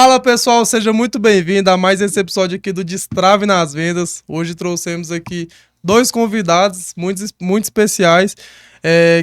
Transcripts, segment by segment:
Fala pessoal, seja muito bem-vindo a mais esse episódio aqui do Destrave nas Vendas. Hoje trouxemos aqui dois convidados muito especiais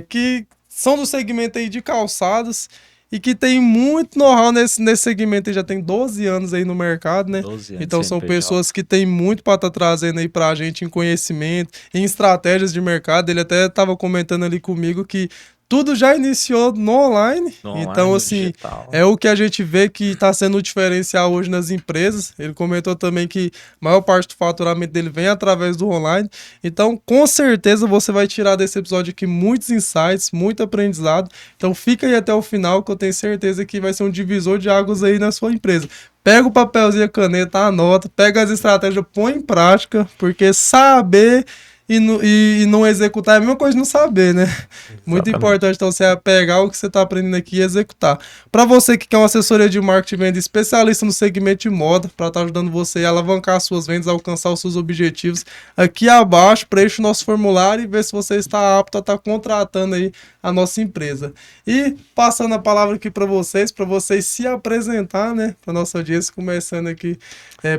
que são do segmento aí de calçados e que tem muito know-how nesse segmento, já tem 12 anos aí no mercado, né? 12 anos então são pessoas que têm muito para estar trazendo aí pra gente em conhecimento, em estratégias de mercado. Ele até estava comentando ali comigo que tudo já iniciou no online, então assim, digital. É o que a gente vê que está sendo o diferencial hoje nas empresas. Ele comentou também que a maior parte do faturamento dele vem através do online, então com certeza você vai tirar desse episódio aqui muitos insights, muito aprendizado, então fica aí até o final que eu tenho certeza que vai ser um divisor de águas aí na sua empresa. Pega o papelzinho e a caneta, anota, pega as estratégias, põe em prática, porque saber e não executar é a mesma coisa de não saber, né? Exatamente. Muito importante, então, você pegar o que você está aprendendo aqui e executar. Para você que quer uma assessoria de marketing e venda especialista no segmento de moda, para estar ajudando você a alavancar suas vendas, a alcançar os seus objetivos, aqui abaixo, preencha o nosso formulário e vê se você está apto a estar contratando aí a nossa empresa. E passando a palavra aqui para vocês se apresentar, né? Para nossa audiência, começando aqui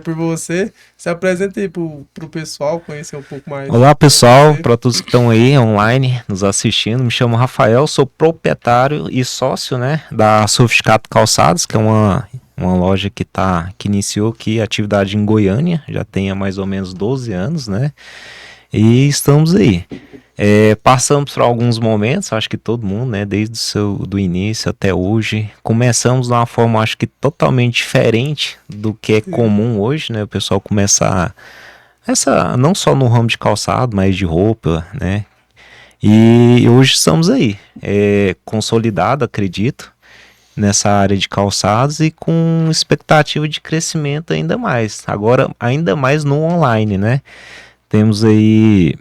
por você. Se apresenta aí para o pessoal conhecer um pouco mais. Olá pessoal, para todos que estão aí online nos assistindo, me chamo Rafael, sou proprietário e sócio, né, da Sofisticado Calçados, que é uma loja que iniciou aqui a atividade em Goiânia, já tem há mais ou menos 12 anos, né, e estamos aí. Passamos por alguns momentos, acho que todo mundo, né, desde do início até hoje, começamos de uma forma, acho que totalmente diferente do que é comum hoje, né, o pessoal começa não só no ramo de calçado, mas de roupa, né? E hoje estamos aí, consolidado, acredito, nessa área de calçados e com expectativa de crescimento ainda mais. Agora, ainda mais no online, né? Temos aí,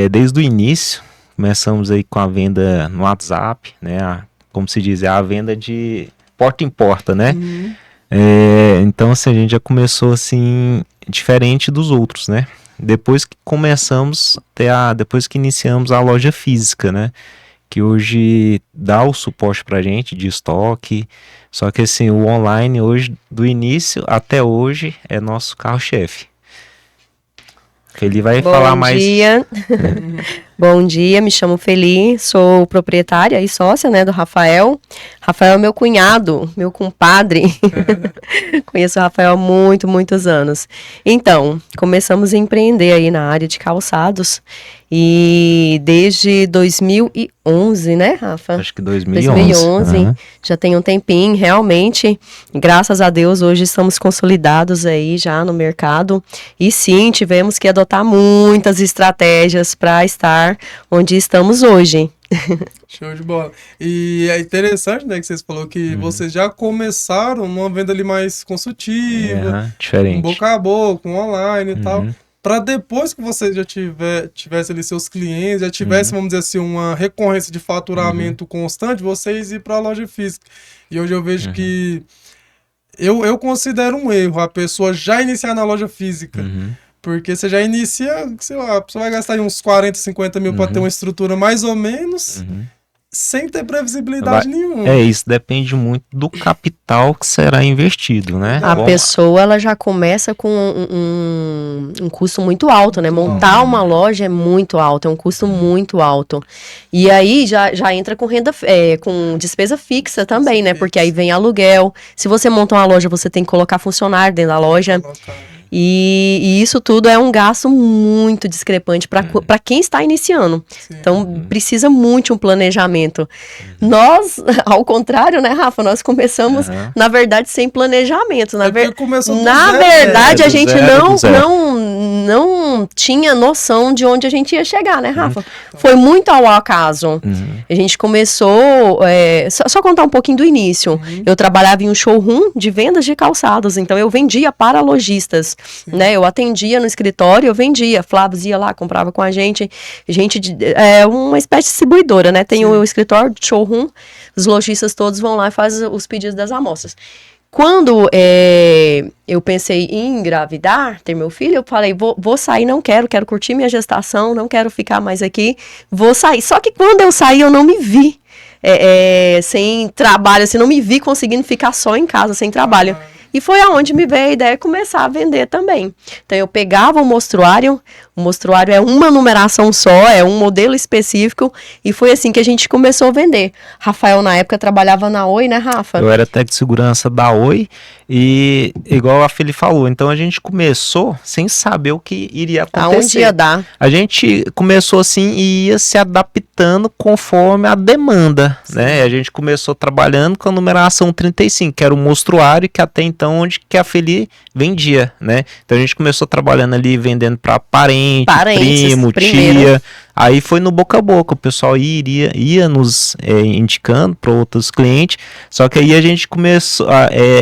desde o início, começamos aí com a venda no WhatsApp, né? Como se diz, a venda de porta em porta, né? Uhum. Então, assim, a gente já começou assim diferente dos outros, né? Depois que depois que iniciamos a loja física, né? Que hoje dá o suporte pra gente de estoque, só que assim, o online hoje, do início até hoje, é nosso carro-chefe. Ele vai falar mais. Bom dia, me chamo Feli, sou proprietária e sócia, né, do Rafael. Rafael é meu cunhado, meu compadre. Conheço o Rafael há muitos anos. Então, começamos a empreender aí na área de calçados. E desde 2011, né, Rafa? Acho que 2011. Uhum. Já tem um tempinho, realmente. Graças a Deus, hoje estamos consolidados aí já no mercado. E sim, tivemos que adotar muitas estratégias para estar onde estamos hoje. Show de bola. E é interessante, né, que vocês falaram que vocês já começaram numa venda ali mais consultiva, diferente. Boca a boca, online e tal. Para depois que você já tivesse ali seus clientes, já tivesse, vamos dizer assim, uma recorrência de faturamento constante, vocês ir para a loja física. E hoje eu vejo que eu considero um erro a pessoa já iniciar na loja física. Porque você já inicia, sei lá, você vai gastar aí uns 40, 50 mil para ter uma estrutura mais ou menos, sem ter previsibilidade nenhuma. Isso depende muito do capital que será investido, né? A pessoa, ela já começa com um custo muito alto, né? Montar uma loja é muito alto, é um custo muito alto. E aí já entra com com despesa fixa também, né? Porque aí vem aluguel. Se você monta uma loja, você tem que colocar funcionário dentro da loja. E isso tudo é um gasto muito discrepante para quem está iniciando. Sim. Então, precisa muito de um planejamento. Nós, ao contrário, né, Rafa? Nós começamos, na verdade, sem planejamento. Na verdade, a gente não tinha noção de onde a gente ia chegar, né, Rafa? Foi muito ao acaso. A gente começou... Só contar um pouquinho do início. Eu trabalhava em um showroom de vendas de calçados. Então, eu vendia para lojistas. Né, eu atendia no escritório, eu vendia. Flávio ia lá, comprava com a gente. Uma espécie de distribuidora, né? Tem o escritório, showroom, os lojistas todos vão lá e fazem os pedidos das amostras. Quando eu pensei em engravidar, ter meu filho, eu falei, vou sair, não quero curtir minha gestação, não quero ficar mais aqui, vou sair. Só que quando eu saí, eu não me vi sem trabalho, assim, não me vi conseguindo ficar só em casa, sem trabalho. E foi aonde me veio a ideia de começar a vender também. Então eu pegava o mostruário é uma numeração só, é um modelo específico, e foi assim que a gente começou a vender. Rafael na época trabalhava na Oi, né, Rafa? Eu era técnico de segurança da Oi, e igual a Feli falou, então a gente começou sem saber o que iria acontecer. Aonde ia dar. A gente começou assim e ia se adaptando conforme a demanda, né? A gente começou trabalhando com a numeração 35, que era o mostruário, que até então onde que a Feli vendia, né? Então a gente começou trabalhando ali, vendendo para parentes, primo, primeiro. tia. Aí foi no boca a boca, o pessoal ia nos indicando para outros clientes, só que aí a gente começou,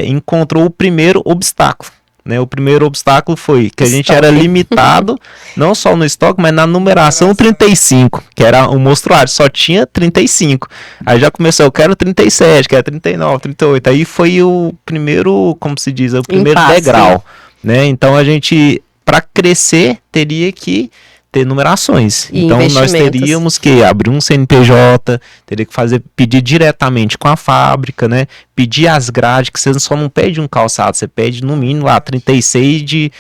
encontrou o primeiro obstáculo. Né, o primeiro obstáculo foi que a gente era limitado, não só no estoque, mas na numeração 35, que era o mostruário, só tinha 35. Aí já começou, eu quero 37, quero 39, 38. Aí foi o primeiro, como se diz, o primeiro degrau. Né? Então a gente, para crescer, teria que ter numerações. Então nós teríamos que abrir um CNPJ, teria que pedir diretamente com a fábrica, né? Pedir as grades, que você só não pede um calçado, você pede no mínimo lá 36 de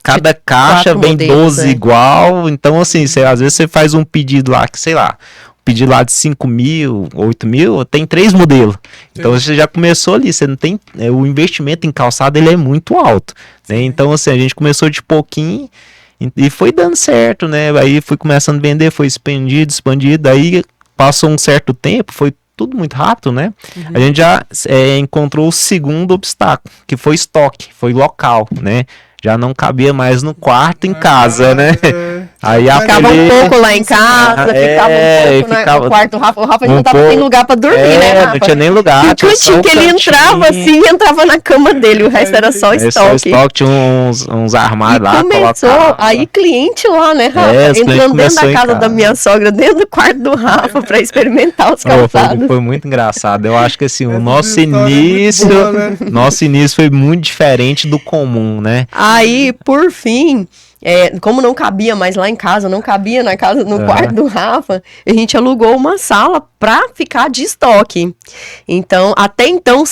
cada caixa vem modelos, 12 igual. Então assim, às vezes você faz um pedido lá que, sei lá, pedir lá de 5 mil, 8 mil, tem 3 modelos. Então você já começou ali, você não tem, o investimento em calçado ele é muito alto, né? Então assim, a gente começou de pouquinho e foi dando certo, né? Aí fui começando a vender, foi expandido, aí passou um certo tempo, foi tudo muito rápido, né? A gente já encontrou o segundo obstáculo, que foi estoque, foi local, né? Já não cabia mais no quarto em casa, né? Aí ficava um pouco lá em casa, ficava um pouco no quarto. O Rafa já não tava sem lugar pra dormir, né, Rafa? Não tinha nem lugar. E o cantinho que ele entrava assim, entrava na cama dele, o resto era só estoque. Só estoque, tinha uns armários lá. Começou, aí cliente lá, né, Rafa? Entrando dentro da casa da minha sogra, dentro do quarto do Rafa, pra experimentar os calçados. Foi muito engraçado. Eu acho que assim, o nosso início foi muito diferente do comum, né? Aí, por fim, como não cabia mais lá em casa, não cabia no quarto do Rafa, a gente alugou uma sala para ficar de estoque. Então, até então,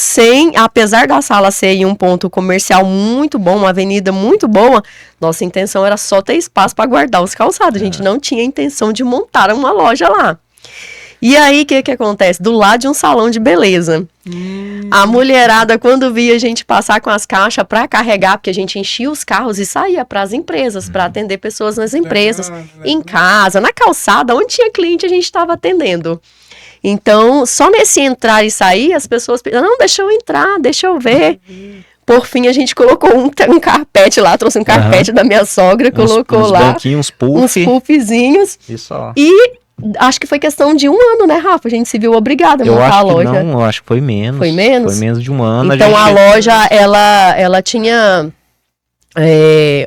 apesar da sala ser em um ponto comercial muito bom, uma avenida muito boa, nossa intenção era só ter espaço para guardar os calçados. A gente não tinha intenção de montar uma loja lá. E aí, o que acontece? Do lado de um salão de beleza. A mulherada, quando via a gente passar com as caixas para carregar, porque a gente enchia os carros e saía para as empresas, para atender pessoas nas empresas, em casa, na calçada, onde tinha cliente a gente estava atendendo. Então, só nesse entrar e sair, as pessoas não, deixa eu entrar, deixa eu ver. Por fim, a gente colocou um carpete lá, trouxe um carpete da minha sogra, colocou lá uns puffzinhos. Isso, ó. E acho que foi questão de 1 ano, né, Rafa? A gente se viu obrigada a montar a loja. Eu acho que foi menos. Foi menos? Foi menos de 1 ano. Então a loja, ela tinha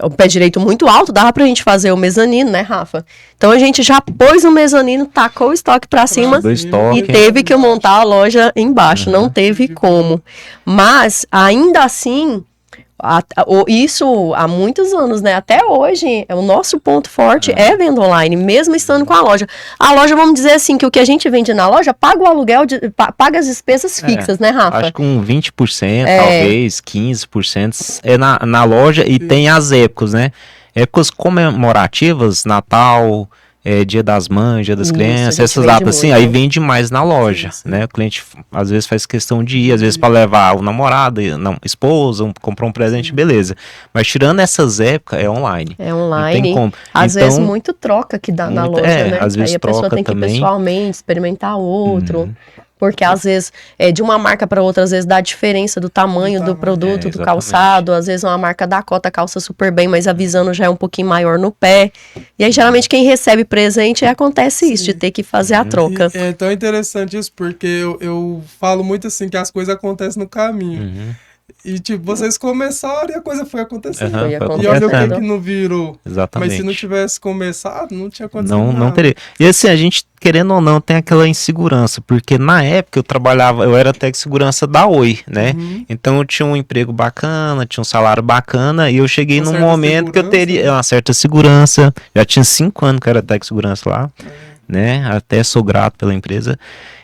o pé direito muito alto, dava pra gente fazer o mezanino, né, Rafa? Então a gente já pôs o mezanino, tacou o estoque pra cima e teve que montar a loja embaixo. Não teve como. Mas, ainda assim, isso há muitos anos, né? Até hoje, o nosso ponto forte é venda online, mesmo estando com a loja. A loja, vamos dizer assim, que o que a gente vende na loja, paga o aluguel, paga as despesas fixas, né, Rafa? Acho que 20%, talvez 15% é na loja e tem as épocas, né? Épocas comemorativas, Natal, Dia das Mães, Dia das Crianças, essas datas assim, aí vende mais na loja, né? O cliente às vezes faz questão de ir, às vezes para levar o namorado, esposa, comprar um presente, beleza. Mas tirando essas épocas, é online. É online. Não tem como. Às vezes muito troca que dá na loja, né? Às vezes aí a pessoa tem que ir pessoalmente, experimentar outro. Porque às vezes, de uma marca para outra, às vezes dá diferença do tamanho do produto, do calçado. Às vezes uma marca da Cota calça super bem, mas a Visano já é um pouquinho maior no pé. E aí, geralmente, quem recebe presente, acontece isso, de ter que fazer a troca. É tão interessante isso, porque eu falo muito assim, que as coisas acontecem no caminho. E, tipo, vocês começaram e a coisa foi acontecendo. E olha o que não virou. Exatamente. Mas se não tivesse começado, não tinha acontecido nada. Não teria. E assim, a gente, querendo ou não, tem aquela insegurança. Porque na época eu era técnico de segurança da Oi, né? Então eu tinha um emprego bacana, tinha um salário bacana. E eu cheguei num momento que eu teria uma certa segurança. Já tinha 5 anos que eu era técnico de segurança lá. Né? Até sou grato pela empresa.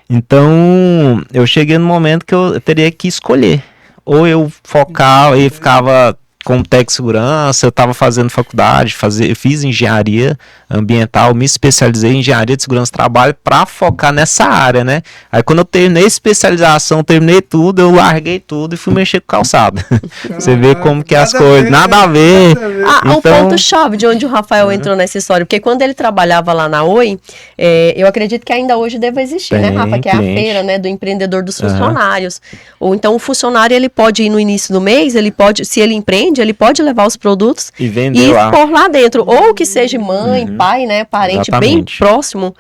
Então, eu cheguei num momento que eu teria que escolher ou eu focava e ficava como técnico de segurança, eu estava fazendo faculdade, fiz engenharia ambiental, me especializei em engenharia de segurança do trabalho para focar nessa área, né? Aí quando eu terminei a especialização, terminei tudo, eu larguei tudo e fui mexer com calçado. Você vê como que as coisas, nada a ver. Então... Um ponto-chave de onde o Rafael entrou nessa história, porque quando ele trabalhava lá na Oi, eu acredito que ainda hoje deve existir, né, Rafa? Que é a feira, né, do empreendedor dos funcionários. Ou então o funcionário, ele pode ir no início do mês, ele pode, se ele empreende, ele pode levar os produtos e vender lá. Pôr lá dentro. Ou que seja mãe, pai, né? Parente bem próximo.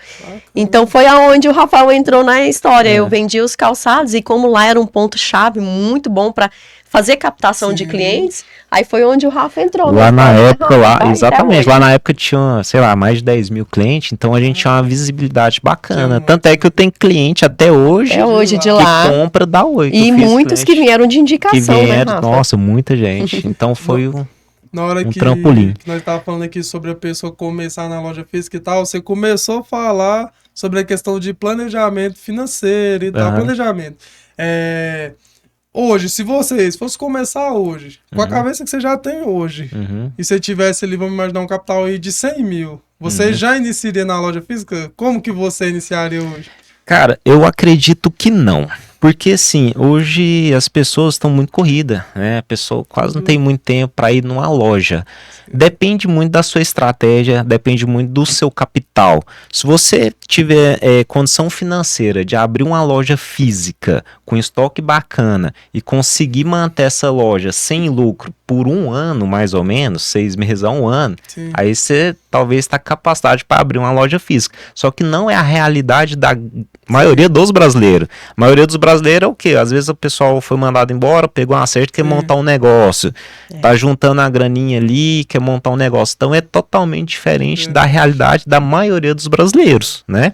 Então foi aonde o Rafael entrou na história. Eu vendia os calçados e como lá era um ponto-chave muito bom para fazer captação de clientes, aí foi onde o Rafa entrou. Lá na época, exatamente, lá na época tinha, sei lá, mais de 10 mil clientes, então a gente tinha uma visibilidade bacana. Tanto é que eu tenho cliente até hoje, de lá, que compra da Oi. E muitos que vieram de indicação, né, Rafa? Nossa, muita gente. Então foi na hora um trampolim. Que nós estávamos falando aqui sobre a pessoa começar na loja física e tal, você começou a falar sobre a questão de planejamento financeiro e tal, planejamento. Hoje, se vocês fossem começar hoje, com a cabeça que você já tem hoje, e você tivesse ali, vamos imaginar, um capital aí de 100 mil, você já iniciaria na loja física? Como que você iniciaria hoje? Cara, eu acredito que não. Porque, assim, hoje as pessoas estão muito corridas, né? A pessoa quase não tem muito tempo para ir numa loja. Depende muito da sua estratégia, depende muito do seu capital. Se você tiver condição financeira de abrir uma loja física com estoque bacana e conseguir manter essa loja sem lucro por 1 ano, mais ou menos, 6 meses a 1 ano, aí você talvez está capacitado para abrir uma loja física. Só que não é a realidade da maioria dos brasileiros. A maioria dos brasileiros é o quê? Às vezes o pessoal foi mandado embora, pegou uma certa, quer montar um negócio. Tá juntando a graninha ali, quer montar um negócio. Então é totalmente diferente da realidade da maioria dos brasileiros, né?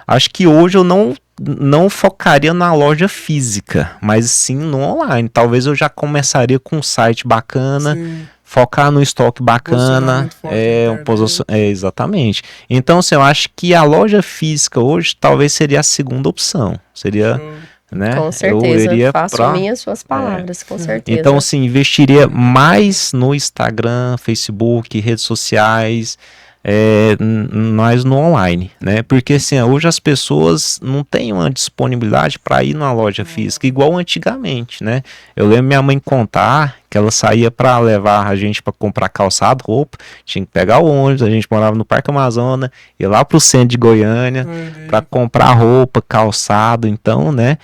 Acho que hoje eu não focaria na loja física, mas sim no online. Talvez eu já começaria com um site bacana, focar no estoque bacana, exatamente. Então, assim, eu acho que a loja física hoje talvez seria a segunda opção. Seria, né? Com certeza, faço minhas suas palavras, com certeza. Então, assim, investiria mais no Instagram, Facebook, redes sociais, mais no online, né? Porque assim, hoje as pessoas não têm uma disponibilidade para ir numa loja física igual antigamente, né? Eu lembro minha mãe contar que ela saía para levar a gente para comprar calçado, roupa, tinha que pegar o ônibus, a gente morava no Parque Amazonas, ir lá pro centro de Goiânia para comprar roupa, calçado, então, né?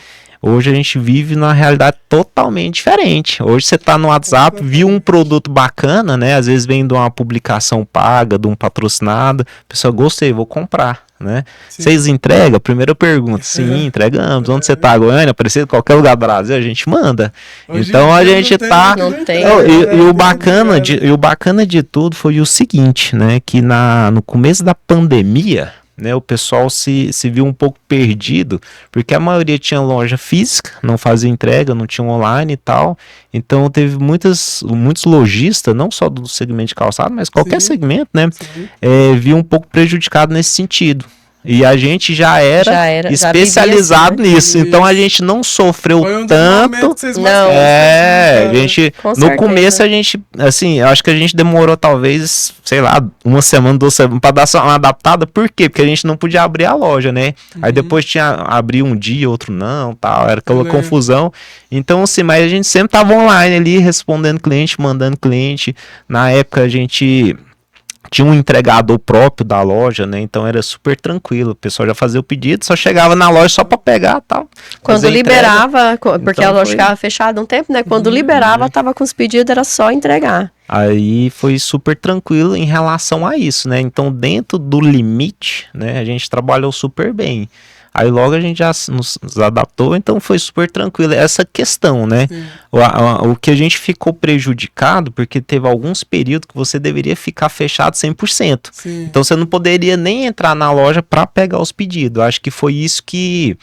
Hoje a gente vive numa realidade totalmente diferente. Hoje você tá no WhatsApp, viu um produto bacana, né? Às vezes vem de uma publicação paga, de um patrocinado. A pessoa, gostei, vou comprar, né? Vocês entregam? Primeira pergunta. Sim, entregamos. Onde você tá, Goiânia? Aparecido em qualquer lugar do Brasil, a gente manda. Hoje então a gente tá... E o bacana de tudo foi o seguinte, né? Que no começo da pandemia... né, o pessoal se viu um pouco perdido, porque a maioria tinha loja física, não fazia entrega, não tinha online e tal, então teve muitos lojistas, não só do segmento de calçado, mas qualquer segmento, né, viu um pouco prejudicado nesse sentido. E a gente já era especializado assim, né? Nisso. Então a gente não sofreu tanto. A gente no começo a gente, assim, eu acho que a gente demorou talvez, sei lá, 1 semana, 2 semanas para dar uma adaptada. Por quê? Porque a gente não podia abrir a loja, né? Aí depois abrir um dia, outro não, tal, era aquela confusão. Então, assim, mas a gente sempre tava online ali, respondendo cliente, mandando cliente. Na época a gente tinha um entregador próprio da loja, né? Então era super tranquilo. O pessoal já fazia o pedido, só chegava na loja só para pegar, tal. Quando liberava, porque então a loja ficava fechada um tempo, né? Quando liberava, tava com os pedidos, era só entregar. Aí foi super tranquilo em relação a isso, né? Então dentro do limite, né? A gente trabalhou super bem. Aí logo a gente já nos adaptou, então foi super tranquilo essa questão, né? O que a gente ficou prejudicado, porque teve alguns períodos que você deveria ficar fechado 100%. Então você não poderia nem entrar na loja para pegar os pedidos. Acho que foi isso que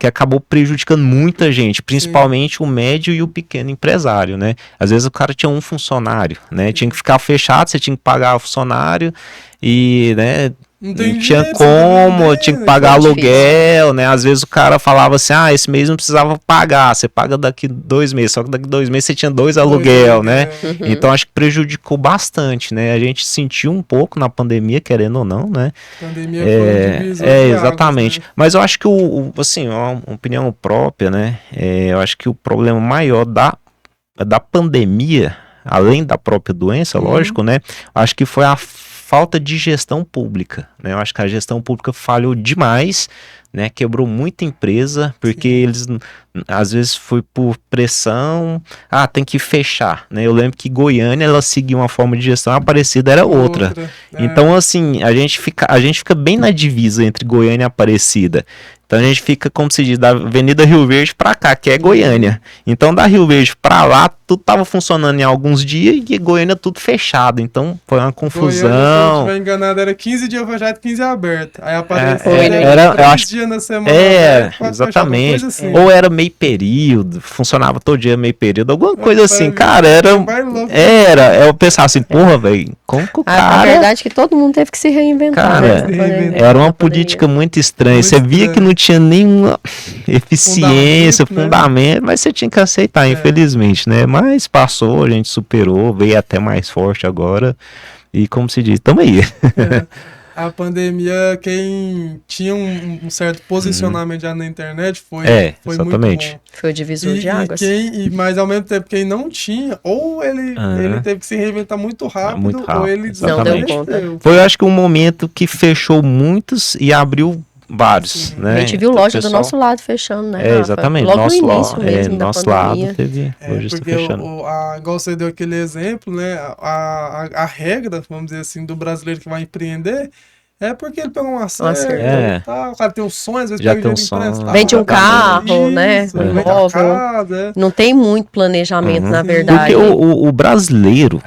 acabou prejudicando muita gente, principalmente o médio e o pequeno empresário, né? Às vezes o cara tinha um funcionário, né? Tinha que ficar fechado, você tinha que pagar o funcionário e, né, não tinha como, tinha que pagar aluguel, né? Às vezes o cara falava assim, esse mês não precisava pagar, você paga daqui 2 meses, só que daqui 2 meses você tinha 2 aluguel, né? Então acho que prejudicou bastante, né? A gente sentiu um pouco na pandemia, querendo ou não, né? Pandemia foi um divisor de águas, exatamente. né? Mas eu acho que assim, uma opinião própria, né? Eu acho que o problema maior da pandemia, além da própria doença, lógico, né? Acho que foi a falta de gestão pública, né? Eu acho que a gestão pública falhou demais, né? Quebrou muita empresa, porque eles, às vezes, foi por pressão, tem que fechar, né? Eu lembro que Goiânia, ela seguia uma forma de gestão, a Aparecida era outra. Então, assim, a gente fica bem na divisa entre Goiânia e Aparecida. Então a gente fica, como se diz, da Avenida Rio Verde pra cá, que é Goiânia. Então da Rio Verde pra lá, tudo tava funcionando em alguns dias e Goiânia tudo fechado. Então foi uma confusão. Goiânia, se eu não estiver enganado, era 15 dias fechado e 15 aberto. Aí apareceu era 3 dias na semana. Exatamente. Assim. Ou era meio período, funcionava todo dia meio período, alguma coisa assim. Cara, eu pensava assim, porra, velho, como que o cara... A verdade é que todo mundo teve que se reinventar. Cara, era uma política muito estranha. Você via que não tinha nenhuma eficiência, fundamento, mas você tinha que aceitar, infelizmente, né? Mas passou, a gente superou, veio até mais forte agora, e como se diz, tamo aí. A pandemia, quem tinha um certo posicionamento já na internet foi exatamente. Muito bom. Foi o divisor de águas. Mas ao mesmo tempo, quem não tinha, ou ele teve que se reinventar muito rápido, ou ele não deu conta. Foi, eu acho que um momento que fechou muitos e abriu vários, né? A gente viu loja do nosso lado fechando, né? Exatamente. Logo no início mesmo da nosso pandemia. lado teve lojas fechando. Igual você deu aquele exemplo, né? A regra, vamos dizer assim, do brasileiro que vai empreender é porque ele pegou um acerto, o cara tem um sonho, às vezes já tem um sonho. Vende um carro, né? Um imóvel. Não tem muito planejamento, na verdade. Porque o brasileiro,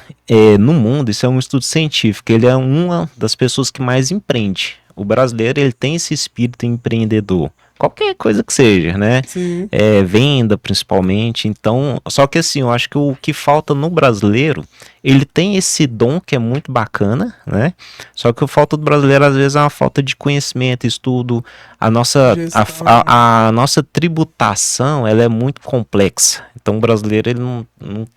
no mundo, isso é um estudo científico, ele é uma das pessoas que mais empreende. O brasileiro, ele tem esse espírito empreendedor. Qualquer coisa que seja, né? Sim. Venda, principalmente. Então, só que assim, eu acho que o que falta no brasileiro, ele tem esse dom que é muito bacana, né? Só que o falta do brasileiro, às vezes, é uma falta de conhecimento, estudo. A nossa tributação, ela é muito complexa. Então, o brasileiro, ele não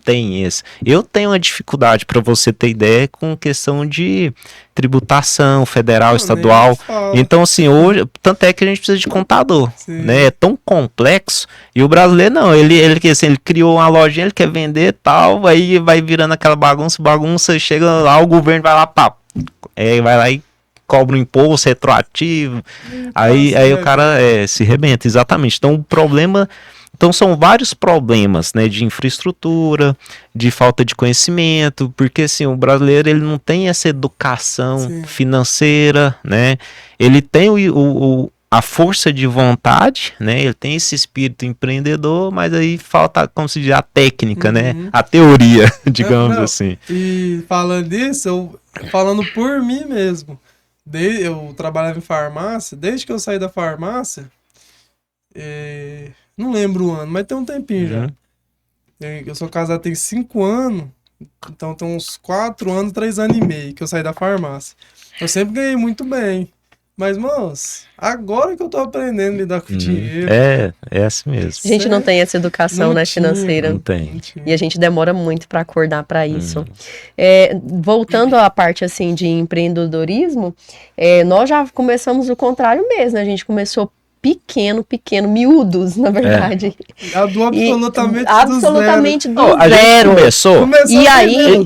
tem esse. Eu tenho uma dificuldade, para você ter ideia, com questão de tributação federal, estadual. Então, assim, hoje, tanto é que a gente precisa de contador, né? É tão complexo. E o brasileiro, não, ele criou uma lojinha, ele quer vender e tal, aí vai virando aquela bagunça, chega lá, o governo vai lá, vai lá e cobra um imposto retroativo, aí o cara se rebenta, exatamente. Então o problema, são vários problemas, né, de infraestrutura, de falta de conhecimento, porque assim, o brasileiro, ele não tem essa educação financeira, né, ele tem a força de vontade, né? Ele tem esse espírito empreendedor, mas aí falta, como se diz, a técnica, né? A teoria, digamos assim. E falando disso, falando por mim mesmo, eu trabalhava em farmácia, desde que eu saí da farmácia, não lembro o ano, mas tem um tempinho já. Eu sou casado tem 5 anos, então tem uns 4 anos, 3 anos e meio que eu saí da farmácia. Eu sempre ganhei muito bem. Mas, moço, agora que eu tô aprendendo a lidar com dinheiro. É assim mesmo. A gente não tem essa educação, né, financeira. Não tem. E a gente demora muito para acordar para isso. Voltando à parte, assim, de empreendedorismo, nós já começamos o contrário mesmo, né? A gente começou pequeno, miúdos, na verdade. Absolutamente do zero. A gente começou e aí,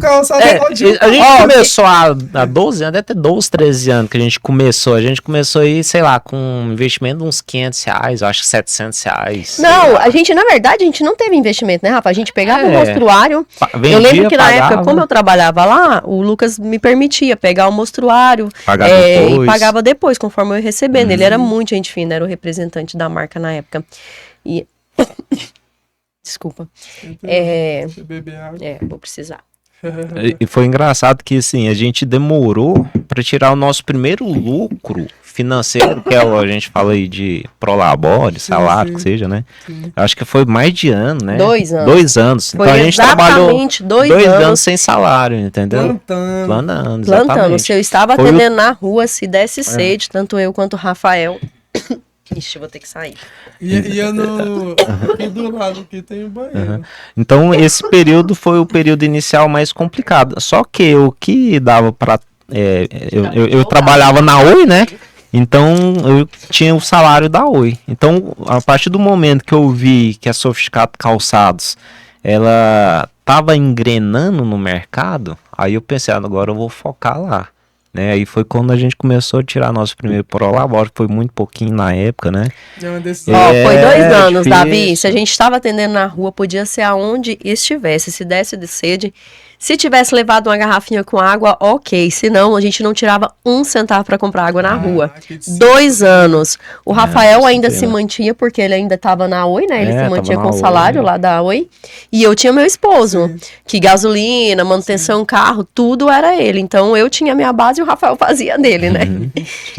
a gente começou há 12 anos, deve ter 12, 13 anos que a gente começou. A gente começou aí, sei lá, com um investimento de uns R$500, acho que R$700. Não, a gente, na verdade, a gente não teve investimento, né, Rafa? A gente pegava o mostruário. Eu lembro que na época, como eu trabalhava lá, o Lucas me permitia pegar o mostruário e pagava depois, conforme eu ia recebendo. Ele era muito gente fina, era o representante da marca na época. E desculpa. Vou precisar. E foi engraçado que assim, a gente demorou para tirar o nosso primeiro lucro financeiro, que a gente fala aí de prolabore, salário, que seja, né? Sim. Acho que foi mais de ano, né? 2 anos. 2 anos. Foi então a gente trabalhou 2 anos sem salário, entendeu? Plantando. Se eu estava atendendo na rua, se desse sede, tanto eu quanto o Rafael... Ixi, vou ter que sair. E aqui do lado aqui tem o banheiro. Então, esse período foi o período inicial mais complicado. Só que o que dava para... eu trabalhava na Oi, né? Então, eu tinha o salário da Oi. Então, a partir do momento que eu vi que a Sofisticado Calçados, ela estava engrenando no mercado, aí eu pensei, agora eu vou focar lá. Né? Aí foi quando a gente começou a tirar nosso primeiro prolabore, foi muito pouquinho na época, né? Foi 2 anos, difícil. Davi. Se a gente estava atendendo na rua, podia ser aonde estivesse. Se desse de sede, se tivesse levado uma garrafinha com água, ok. Se não, a gente não tirava 1 centavo para comprar água na rua. 2 anos. O Rafael ainda se mantinha, porque ele ainda estava na Oi, né? Ele se mantinha com o salário lá da Oi. E eu tinha meu esposo, que gasolina, manutenção, carro, tudo era ele. Então eu tinha a minha base e o Rafael fazia dele, né?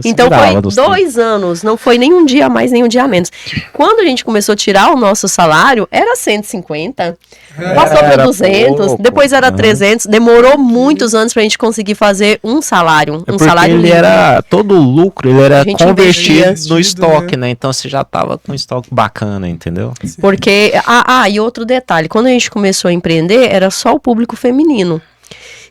Então foi 2 anos, não foi nem um dia a mais, nem um dia a menos. Quando a gente começou a tirar o nosso salário, era 150, passou para 200, pouco. Depois era 300, demorou muitos anos pra gente conseguir fazer um salário, salário ele livre. Era, todo o lucro, ele era convertido no estoque, né? Então você já tava com estoque bacana, entendeu? Porque, e outro detalhe, quando a gente começou a empreender, era só o público feminino.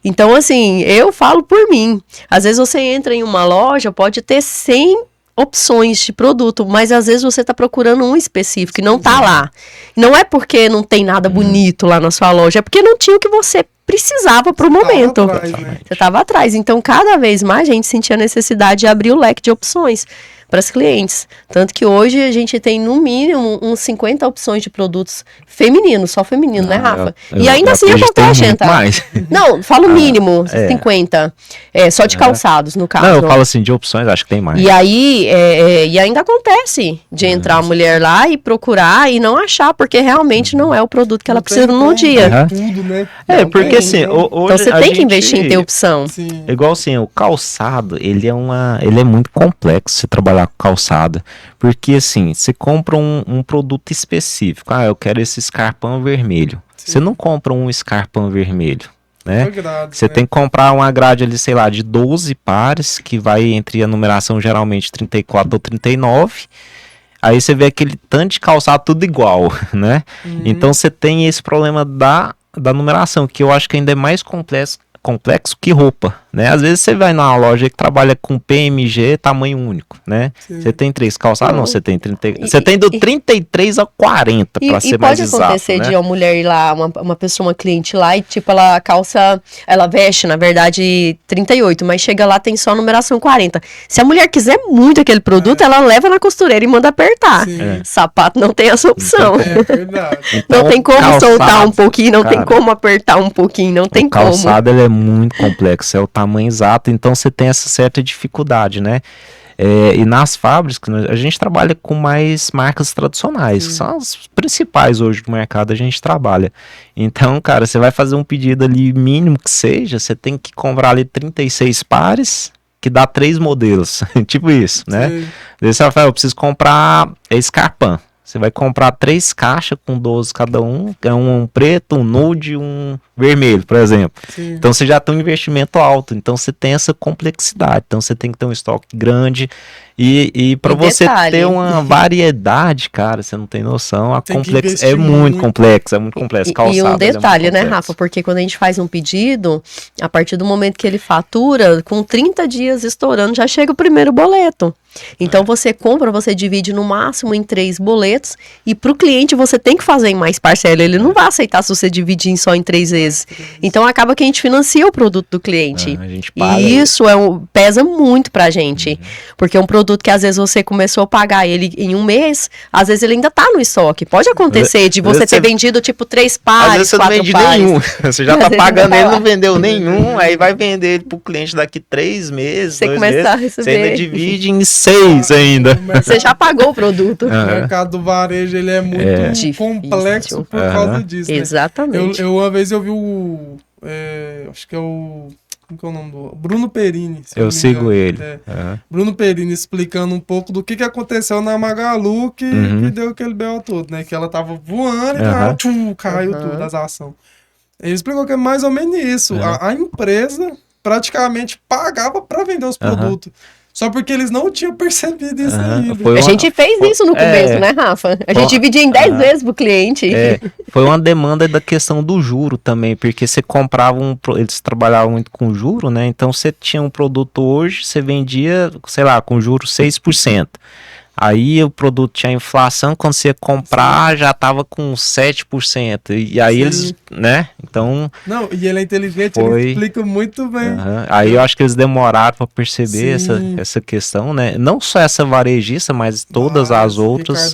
Então, assim, eu falo por mim. Às vezes você entra em uma loja, pode ter 100 opções de produto, mas às vezes você está procurando um específico e não tá lá. Não é porque não tem nada bonito lá na sua loja, é porque não tinha o que você precisava para o momento. Você estava atrás. Então, cada vez mais a gente sentia a necessidade de abrir o leque de opções para os clientes. Tanto que hoje a gente tem, no mínimo, uns 50 opções de produtos femininos, só feminino, né, Rafa? E ainda assim acontece, gente. Não, falo mínimo, 50. Só de calçados, no caso. Não, eu falo assim, de opções, acho que tem mais. E aí, e ainda acontece de entrar a mulher lá e procurar e não achar, porque realmente não é o produto que ela precisa no dia. Tudo, né? Porque assim, hoje então você tem que investir em ter opção. Sim. Igual assim, o calçado, ele é muito complexo você trabalhar com calçado, porque assim, você compra um produto específico, eu quero esse escarpão vermelho. Sim. Você não compra um escarpão vermelho, né? Você tem que comprar uma grade ali, sei lá, de 12 pares, que vai entre a numeração geralmente 34 ou 39. Aí você vê aquele tanto de calçado tudo igual, né? Então você tem esse problema da numeração, que eu acho que ainda é mais complexo que roupa, né? Às vezes você vai numa loja que trabalha com PMG tamanho único, né? Você tem 3 calçados, não, você tem 30, você tem do 33 a 40, para ser mais exato, pode acontecer, né? De uma mulher ir lá, uma pessoa, uma cliente lá, e tipo, ela veste, na verdade, 38, mas chega lá, tem só numeração 40. Se a mulher quiser muito aquele produto, ela leva na costureira e manda apertar. Sapato não tem essa opção. Verdade. Então, não tem como soltar um pouquinho, não tem como apertar um pouquinho, não tem como. O calçado, ele é muito complexo, é o tamanho exato, então você tem essa certa dificuldade, né? E nas fábricas, a gente trabalha com mais marcas tradicionais, que são as principais hoje do mercado, a gente trabalha. Então, cara, você vai fazer um pedido ali, mínimo que seja, você tem que comprar ali 36 pares, que dá 3 modelos, tipo isso, né? Daí você vai falar, eu preciso comprar escarpão. Você vai comprar 3 caixas com 12 cada um preto, um nude e um vermelho, por exemplo. Sim. Então você já tem um investimento alto, então você tem essa complexidade, então você tem que ter um estoque grande e para você ter uma variedade, cara, você não tem noção, é muito complexo. E um detalhe, né, Rafa, porque quando a gente faz um pedido, a partir do momento que ele fatura, com 30 dias estourando, já chega o primeiro boleto. Então você compra, você divide no máximo em 3 boletos e para o cliente você tem que fazer em mais parcela. Ele não vai aceitar se você dividir só em 3 vezes. Então acaba que a gente financia o produto do cliente. E isso pesa muito pra gente. Porque é um produto que às vezes você começou a pagar ele em um mês, às vezes ele ainda tá no estoque. Pode acontecer de você ter vendido tipo 3 pares, às vezes você 4 não vende pares. Nenhum. Você já tá pagando ele, não vendeu nenhum, aí vai vender ele pro cliente daqui 3 meses, você 2 começar meses. A receber. Você ainda divide em 6 ainda. Você já pagou o produto. O mercado do varejo, ele é muito complexo por causa disso, né? Exatamente. Uma vez eu vi o acho que é o... Como que é o nome do... Bruno Perini. Eu sigo ele. Bruno Perini explicando um pouco do que aconteceu na Magalu que deu aquele B.O. todo, né? Que ela tava voando e caiu tudo, as ações. Ele explicou que é mais ou menos isso. A empresa praticamente pagava para vender os produtos. Só porque eles não tinham percebido isso ainda. A gente fez isso no começo, né, Rafa? A gente dividia em 10 vezes pro cliente. Foi uma demanda da questão do juro também, porque você comprava eles trabalhavam muito com juro, né? Então você tinha um produto hoje, você vendia, sei lá, com juro 6%. Aí o produto tinha inflação, quando você ia comprar já tava com 7%. E aí eles, né? Então... Não, e ele é inteligente, ele explica muito bem. Aí eu acho que eles demoraram para perceber essa questão, né? Não só essa varejista, mas todas as outras.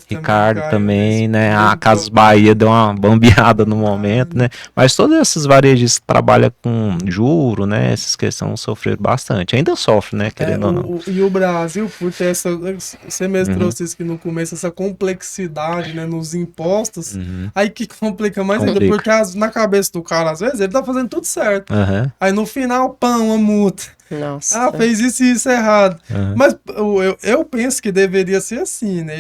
Ricardo também, né? A Casas Bahia deu uma bambeada no momento, né? Mas todas essas varejistas que trabalham com juro, né? Essas questões sofreram bastante. Ainda sofre, né? Querendo ou não. E o Brasil, por ter essa... Você mesmo trouxe isso aqui no começo, essa complexidade, né, nos impostos, aí que complica mais ainda, porque na cabeça do cara, às vezes, ele tá fazendo tudo certo. Aí no final, uma multa. Nossa. Fez isso e isso errado. Mas eu penso que deveria ser assim, né?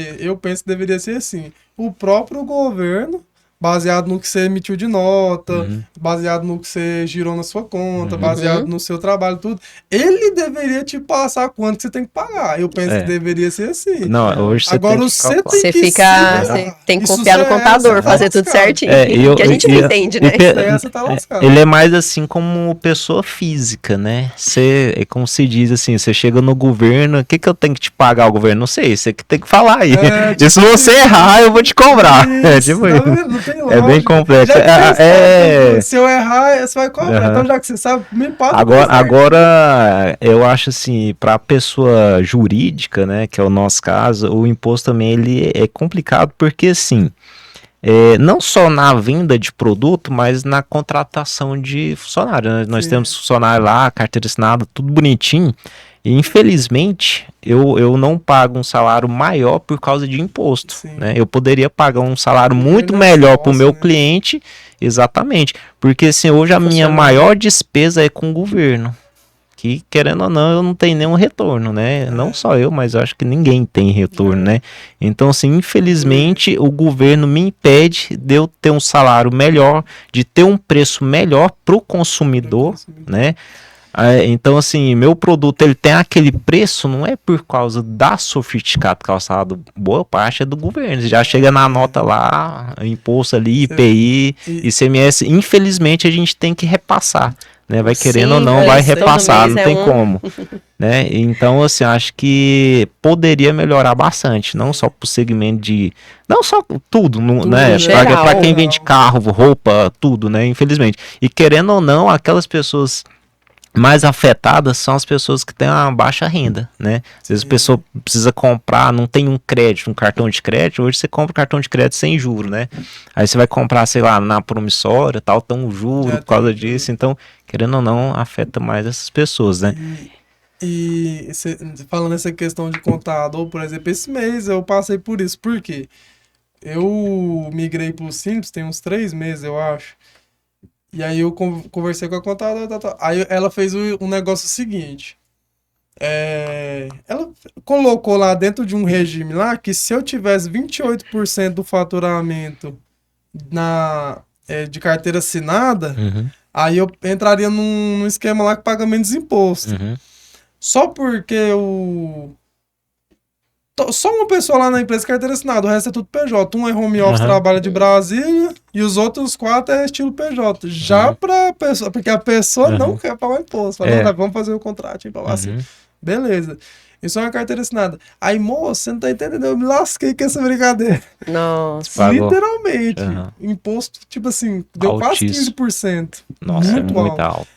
O próprio governo, baseado no que você emitiu de nota, baseado no que você girou na sua conta, baseado no seu trabalho, tudo. Ele deveria te passar quanto que você tem que pagar. Eu penso que deveria ser assim. Não, hoje você agora tem você que tem que você tem que confiar no contador, fazer tudo certinho. Que a gente não entende, né? Ele é mais assim como pessoa física, né? Você, como se diz assim, você chega no governo, o que eu tenho que te pagar ao governo? Não sei, você que tem que falar aí. E se você errar, eu vou te cobrar. Tipo isso. É bem complexo. Se eu errar, você vai cobrar. Então, já que você sabe, me paga. Agora, eu acho assim, para a pessoa jurídica, né, que é o nosso caso, o imposto também ele é complicado porque, assim, não só na venda de produto, mas na contratação de funcionário. Né? Nós temos funcionário lá, carteira assinada, tudo bonitinho. E, infelizmente, eu não pago um salário maior por causa de imposto. Né? Eu poderia pagar um salário muito melhor para o meu cliente, exatamente. Porque assim, hoje a minha maior despesa é com o governo. Que, querendo ou não, eu não tenho nenhum retorno, né? Não só eu, mas eu acho que ninguém tem retorno, né? Então, assim, infelizmente, o governo me impede de eu ter um salário melhor, de ter um preço melhor para o consumidor, né? Então, assim, meu produto ele tem aquele preço, não é por causa da Sofisticado Calçado, boa parte é do governo. Já chega na nota lá, imposto ali, IPI, ICMS. Infelizmente, a gente tem que repassar, né? Vai querendo ou não, vai repassar, não tem como. Né? Então, assim, acho que poderia melhorar bastante, não só pro segmento de... Não só tudo, né? Para quem vende carro, roupa, tudo, né? Infelizmente. E querendo ou não, aquelas pessoas... mais afetadas são as pessoas que têm uma baixa renda, né? Às vezes a pessoa precisa comprar, não tem um crédito, um cartão de crédito, hoje você compra o cartão de crédito sem juro, né? Aí você vai comprar, sei lá, na promissória, tal, tem um juro por causa disso, então, querendo ou não, afeta mais essas pessoas, né? E falando nessa questão de contador, por exemplo, esse mês eu passei por isso, por quê? Eu migrei pro Simples tem uns 3 meses, eu acho. E aí eu conversei com a contadora, aí ela fez um negócio seguinte, ela colocou lá dentro de um regime lá que se eu tivesse 28% do faturamento de carteira assinada, aí eu entraria num esquema lá que paga menos imposto. Só porque só uma pessoa lá na empresa carteira assinada, o resto é tudo PJ. Um é home office, trabalha de Brasília, e os outros 4 é estilo PJ. Já pra pessoa, porque a pessoa não quer pagar imposto. Fala, não, vamos fazer o contrato, assim. Beleza. Isso é uma carteira assinada. Aí, moço, você não tá entendendo? Eu me lasquei com essa brincadeira. Nossa. Literalmente. Imposto, tipo assim, deu altíssimo. Quase 15%. Nossa, muito alto.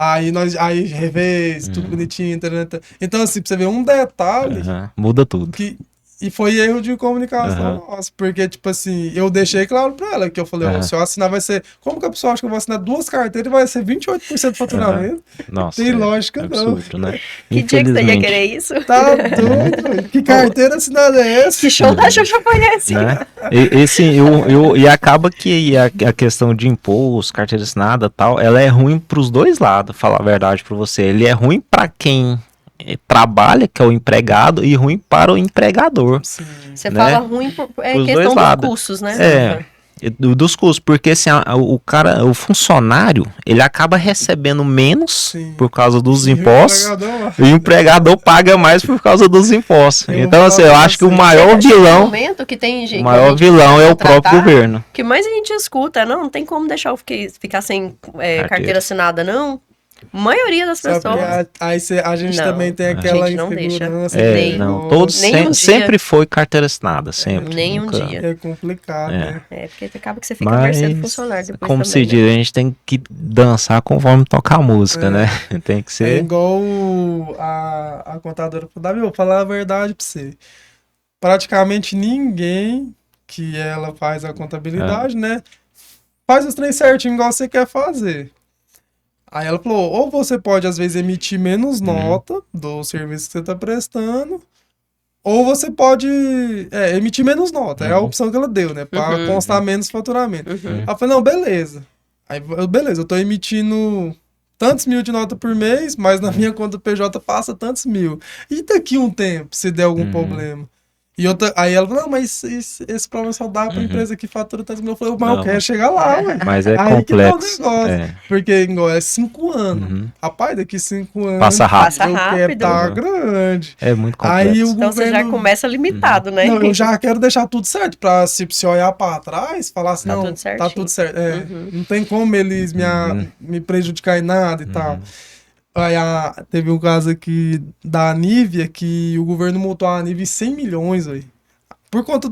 Aí revez, tudo bonitinho, internet. Então, assim, pra você ver um detalhe... Muda tudo. Que E foi erro de comunicação nossa, porque, tipo assim, eu deixei claro pra ela que eu falei, ó, se eu assinar vai ser... Como que a pessoa acha que eu vou assinar 2 carteiras e vai ser 28% de faturamento? Nossa, tem lógica, absurdo, não. Né? Que dia que você ia querer isso? Tá doido, que carteira assinada é essa? Que show da Xuxa foi esse? Né? E acaba que a questão de imposto, carteira assinada e tal, ela é ruim pros dois lados, falar a verdade pra você. Ele é ruim pra quem trabalha, que é o empregado, e ruim para o empregador. Sim. Você né? fala ruim por questão dos custos, né? Dos custos, porque assim, o funcionário, ele acaba recebendo menos por causa dos impostos, e o empregador paga mais por causa dos impostos. Então, assim, eu acho que o maior vilão, que tem gente, o maior vilão é o próprio governo. O que mais a gente escuta, não tem como deixar eu ficar sem carteira assinada, não. A maioria das pessoas. Aí a gente também tem aquela insegurança. Sempre foi carteira assinada, sempre. Nem um dia. É complicado, né? Porque acaba que você fica parecendo funcionário depois como também, se diz, a gente tem que dançar conforme tocar a música, né? Tem que ser... É igual a contadora falou, Davi, vou falar a verdade pra você. Praticamente ninguém que ela faz a contabilidade, né? Faz os trem certinho igual você quer fazer. Aí ela falou, ou você pode, às vezes, emitir menos nota do serviço que você está prestando, ou você pode emitir menos nota. É a opção que ela deu, né? Para constar menos faturamento. Ela falou, não, beleza. Aí, beleza, eu tô emitindo tantos mil de nota por mês, mas na minha conta PJ passa tantos mil. E daqui um tempo, se der algum problema? Aí ela falou, não, mas esse problema só dá pra empresa que fatura tantos mil. Eu falei, mas eu quero chegar lá, ué. Mas é aí complexo. Que tá o negócio. Porque igual é 5 anos. Rapaz, daqui 5 anos... Passa rápido. Quero tá grande. É muito complexo. Aí então governo... você já começa limitado, né? Não, eu já quero deixar tudo certo. Pra se olhar pra trás, falar assim, não, tá tudo certo. Não tem como eles me prejudicar em nada e tal. Aí teve um caso aqui da Anívia, que o governo multou a Anívia em 100 milhões, aí. Por conta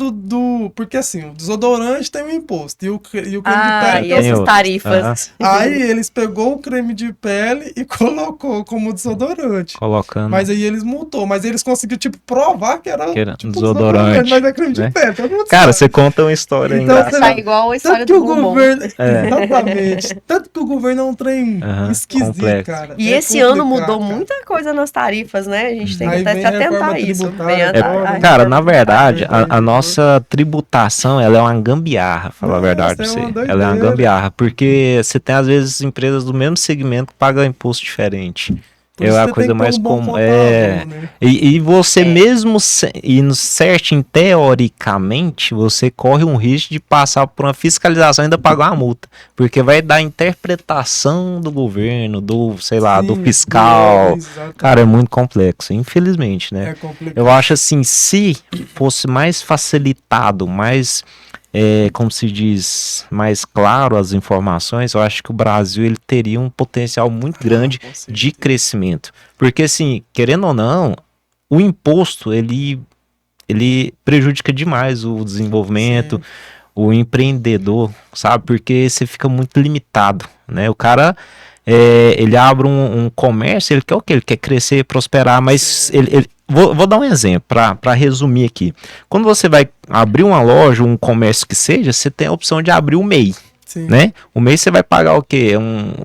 porque assim, o desodorante tem um imposto e o creme de pele e essas tarifas. Aí eles pegou o creme de pele e colocou como desodorante. Colocando. Mas aí eles multou, mas eles conseguiram, tipo, provar que era desodorante. Mas é creme de pele. Cara, você conta uma história engraçada. Tá igual a história do governo. Exatamente. Tanto que o governo é um trem esquisito, complexo. Cara. E esse ano mudou muita coisa nas tarifas, né? A gente tem que até se atentar a isso. Cara, na verdade, a nossa tributação, ela é uma gambiarra, falar a verdade pra você. Ela é uma gambiarra, porque você tem, às vezes, empresas do mesmo segmento que pagam imposto diferente. É a coisa mais comum. Né? E você mesmo indo certinho, teoricamente, você corre um risco de passar por uma fiscalização e ainda pagar uma multa. Porque vai dar interpretação do governo, do fiscal. Cara, é muito complexo, infelizmente, né? Eu acho assim, se fosse mais facilitado, mais... como se diz, mais claro as informações, eu acho que o Brasil ele teria um potencial muito grande de crescimento. Porque, assim, querendo ou não, o imposto, ele prejudica demais o desenvolvimento, o empreendedor, sabe? Porque você fica muito limitado, né? O cara... ele abre um comércio, ele quer o quê? Ele quer crescer, prosperar, mas Vou dar um exemplo para resumir aqui. Quando você vai abrir uma loja, um comércio que seja, você tem a opção de abrir o MEI. Né? O mês você vai pagar o quê?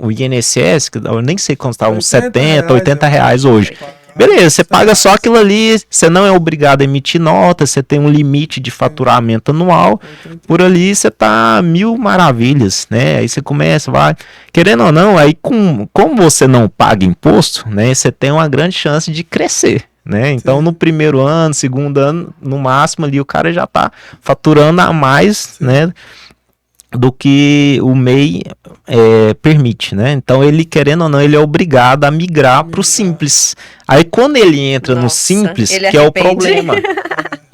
O INSS, que eu nem sei quanto está, uns 70, 80 reais hoje. Beleza, você paga só aquilo ali, você não é obrigado a emitir nota, você tem um limite de faturamento anual, por ali você tá 1000 maravilhas, né? Aí você começa, vai, querendo ou não, aí como você não paga imposto, né? Você tem uma grande chance de crescer. Né? Então no primeiro ano, segundo ano, no máximo ali o cara já tá faturando a mais, né, do que o MEI permite, né? Então ele, querendo ou não, ele é obrigado a migrar para o Simples. Aí quando ele entra no Simples, que é o problema.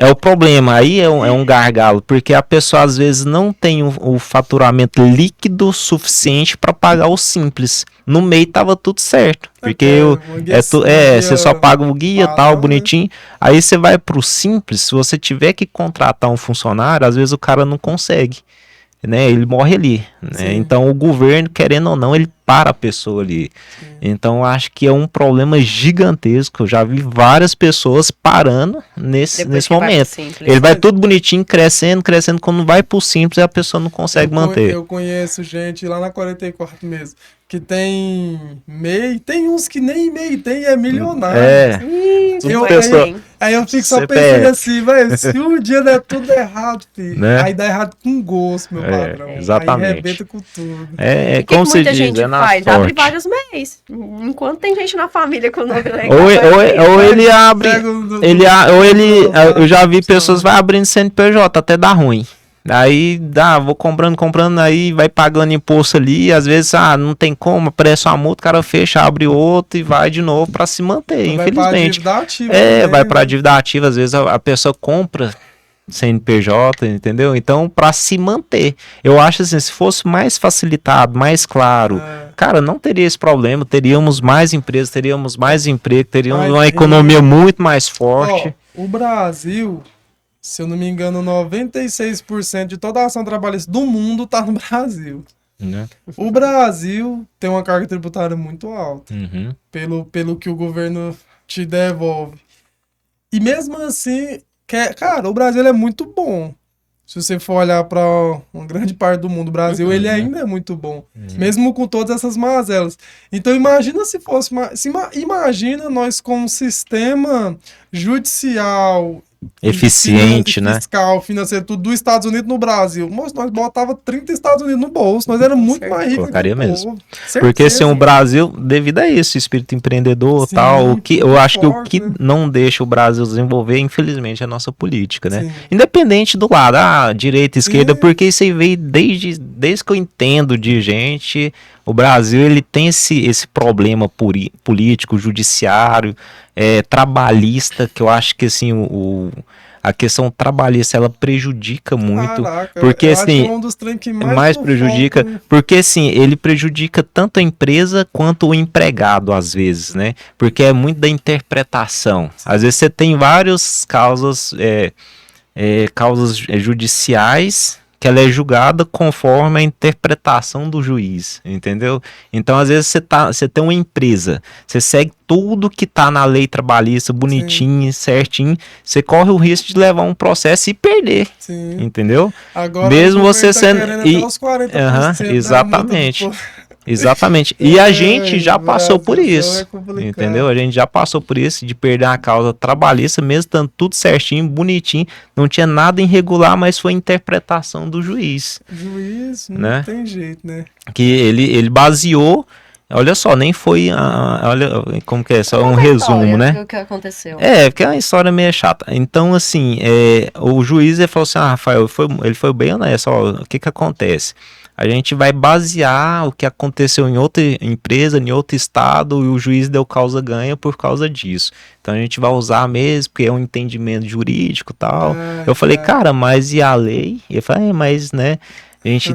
É o problema, aí é um gargalo, porque a pessoa às vezes não tem o faturamento líquido suficiente para pagar o Simples. No MEI tava tudo certo, porque você só paga o guia, tal, bonitinho. Aí você vai pro Simples, se você tiver que contratar um funcionário, às vezes o cara não consegue. né, ele morre ali, né? Então o governo, querendo ou não, ele para a pessoa ali. Sim. Então acho que é um problema gigantesco. Eu já vi várias pessoas parando nesse momento. Ele vai tudo bonitinho, crescendo, quando vai pro simples a pessoa não consegue manter. Eu conheço gente lá na 44 mesmo, que tem MEI, tem uns que nem MEI tem e é milionário. Aí eu fico só pensando assim, velho, se um dia der tudo errado, filho, né? Aí dá errado com gosto, meu patrão. Exatamente. Aí arrebenta com tudo. Como se diz, gente faz? sorte. Abre vários MEIs. Enquanto tem gente na família com o nome legal. Ou ele abre, eu já vi pessoas vai abrindo CNPJ, até dá ruim. Aí vou comprando, aí vai pagando imposto ali, às vezes não tem como, aparece uma multa, o cara fecha, abre outro e vai de novo para se manter, infelizmente. Vai para dívida ativa, às vezes a pessoa compra CNPJ, entendeu? Então, para se manter, eu acho assim, se fosse mais facilitado, mais claro, cara, não teria esse problema, teríamos mais empresas, teríamos mais emprego, teríamos uma economia muito mais forte. O Brasil, se eu não me engano, 96% de toda a ação trabalhista do mundo está no Brasil. O Brasil tem uma carga tributária muito alta, pelo que o governo te devolve. E mesmo assim, cara, o Brasil é muito bom. Se você for olhar para uma grande parte do mundo, o Brasil ele ainda é muito bom, mesmo com todas essas mazelas. Então imagina se fosse, imagina nós com um sistema judicial eficiente, né? Fiscal, financeiro, tudo dos Estados Unidos no Brasil. Nós botava 30 Estados Unidos no bolso, nós éramos muito mais ricos. Colocaria mesmo. Porque assim, o Brasil, devido a isso, espírito empreendedor e tal, eu acho que o que não deixa o Brasil desenvolver, infelizmente, é a nossa política, né? Sim. Independente do lado, direita, esquerda, porque isso aí veio desde que eu entendo de gente. O Brasil ele tem esse problema político, judiciário, trabalhista, que eu acho que assim, a questão trabalhista ela prejudica muito. Caraca, porque assim, é um dos trem que mais prejudica, porque assim, ele prejudica tanto a empresa quanto o empregado às vezes, né? Porque é muito da interpretação. Às vezes você tem várias causas judiciais que ela é julgada conforme a interpretação do juiz, entendeu? Então, às vezes, você tem uma empresa, você segue tudo que tá na lei trabalhista, bonitinho, certinho, você corre o risco de levar um processo e perder, entendeu? Agora, mesmo você sendo... Os 40% exatamente. Exatamente. E a gente já passou por isso, entendeu? A gente já passou por isso, de perder a causa trabalhista, mesmo estando tudo certinho, bonitinho, não tinha nada irregular, mas foi a interpretação do juiz. O juiz não tem jeito, né? Que ele baseou, olha só, nem foi, olha como que é, só um resumo, né? O que aconteceu. Porque é uma história meio chata. Então, assim, o juiz ele falou assim, Rafael, ele foi bem honesto, o que acontece? A gente vai basear o que aconteceu em outra empresa, em outro estado, e o juiz deu causa ganha por causa disso. Então a gente vai usar mesmo, porque é um entendimento jurídico e tal. Eu falei, cara, mas e a lei? Ele falou, mas, né, a gente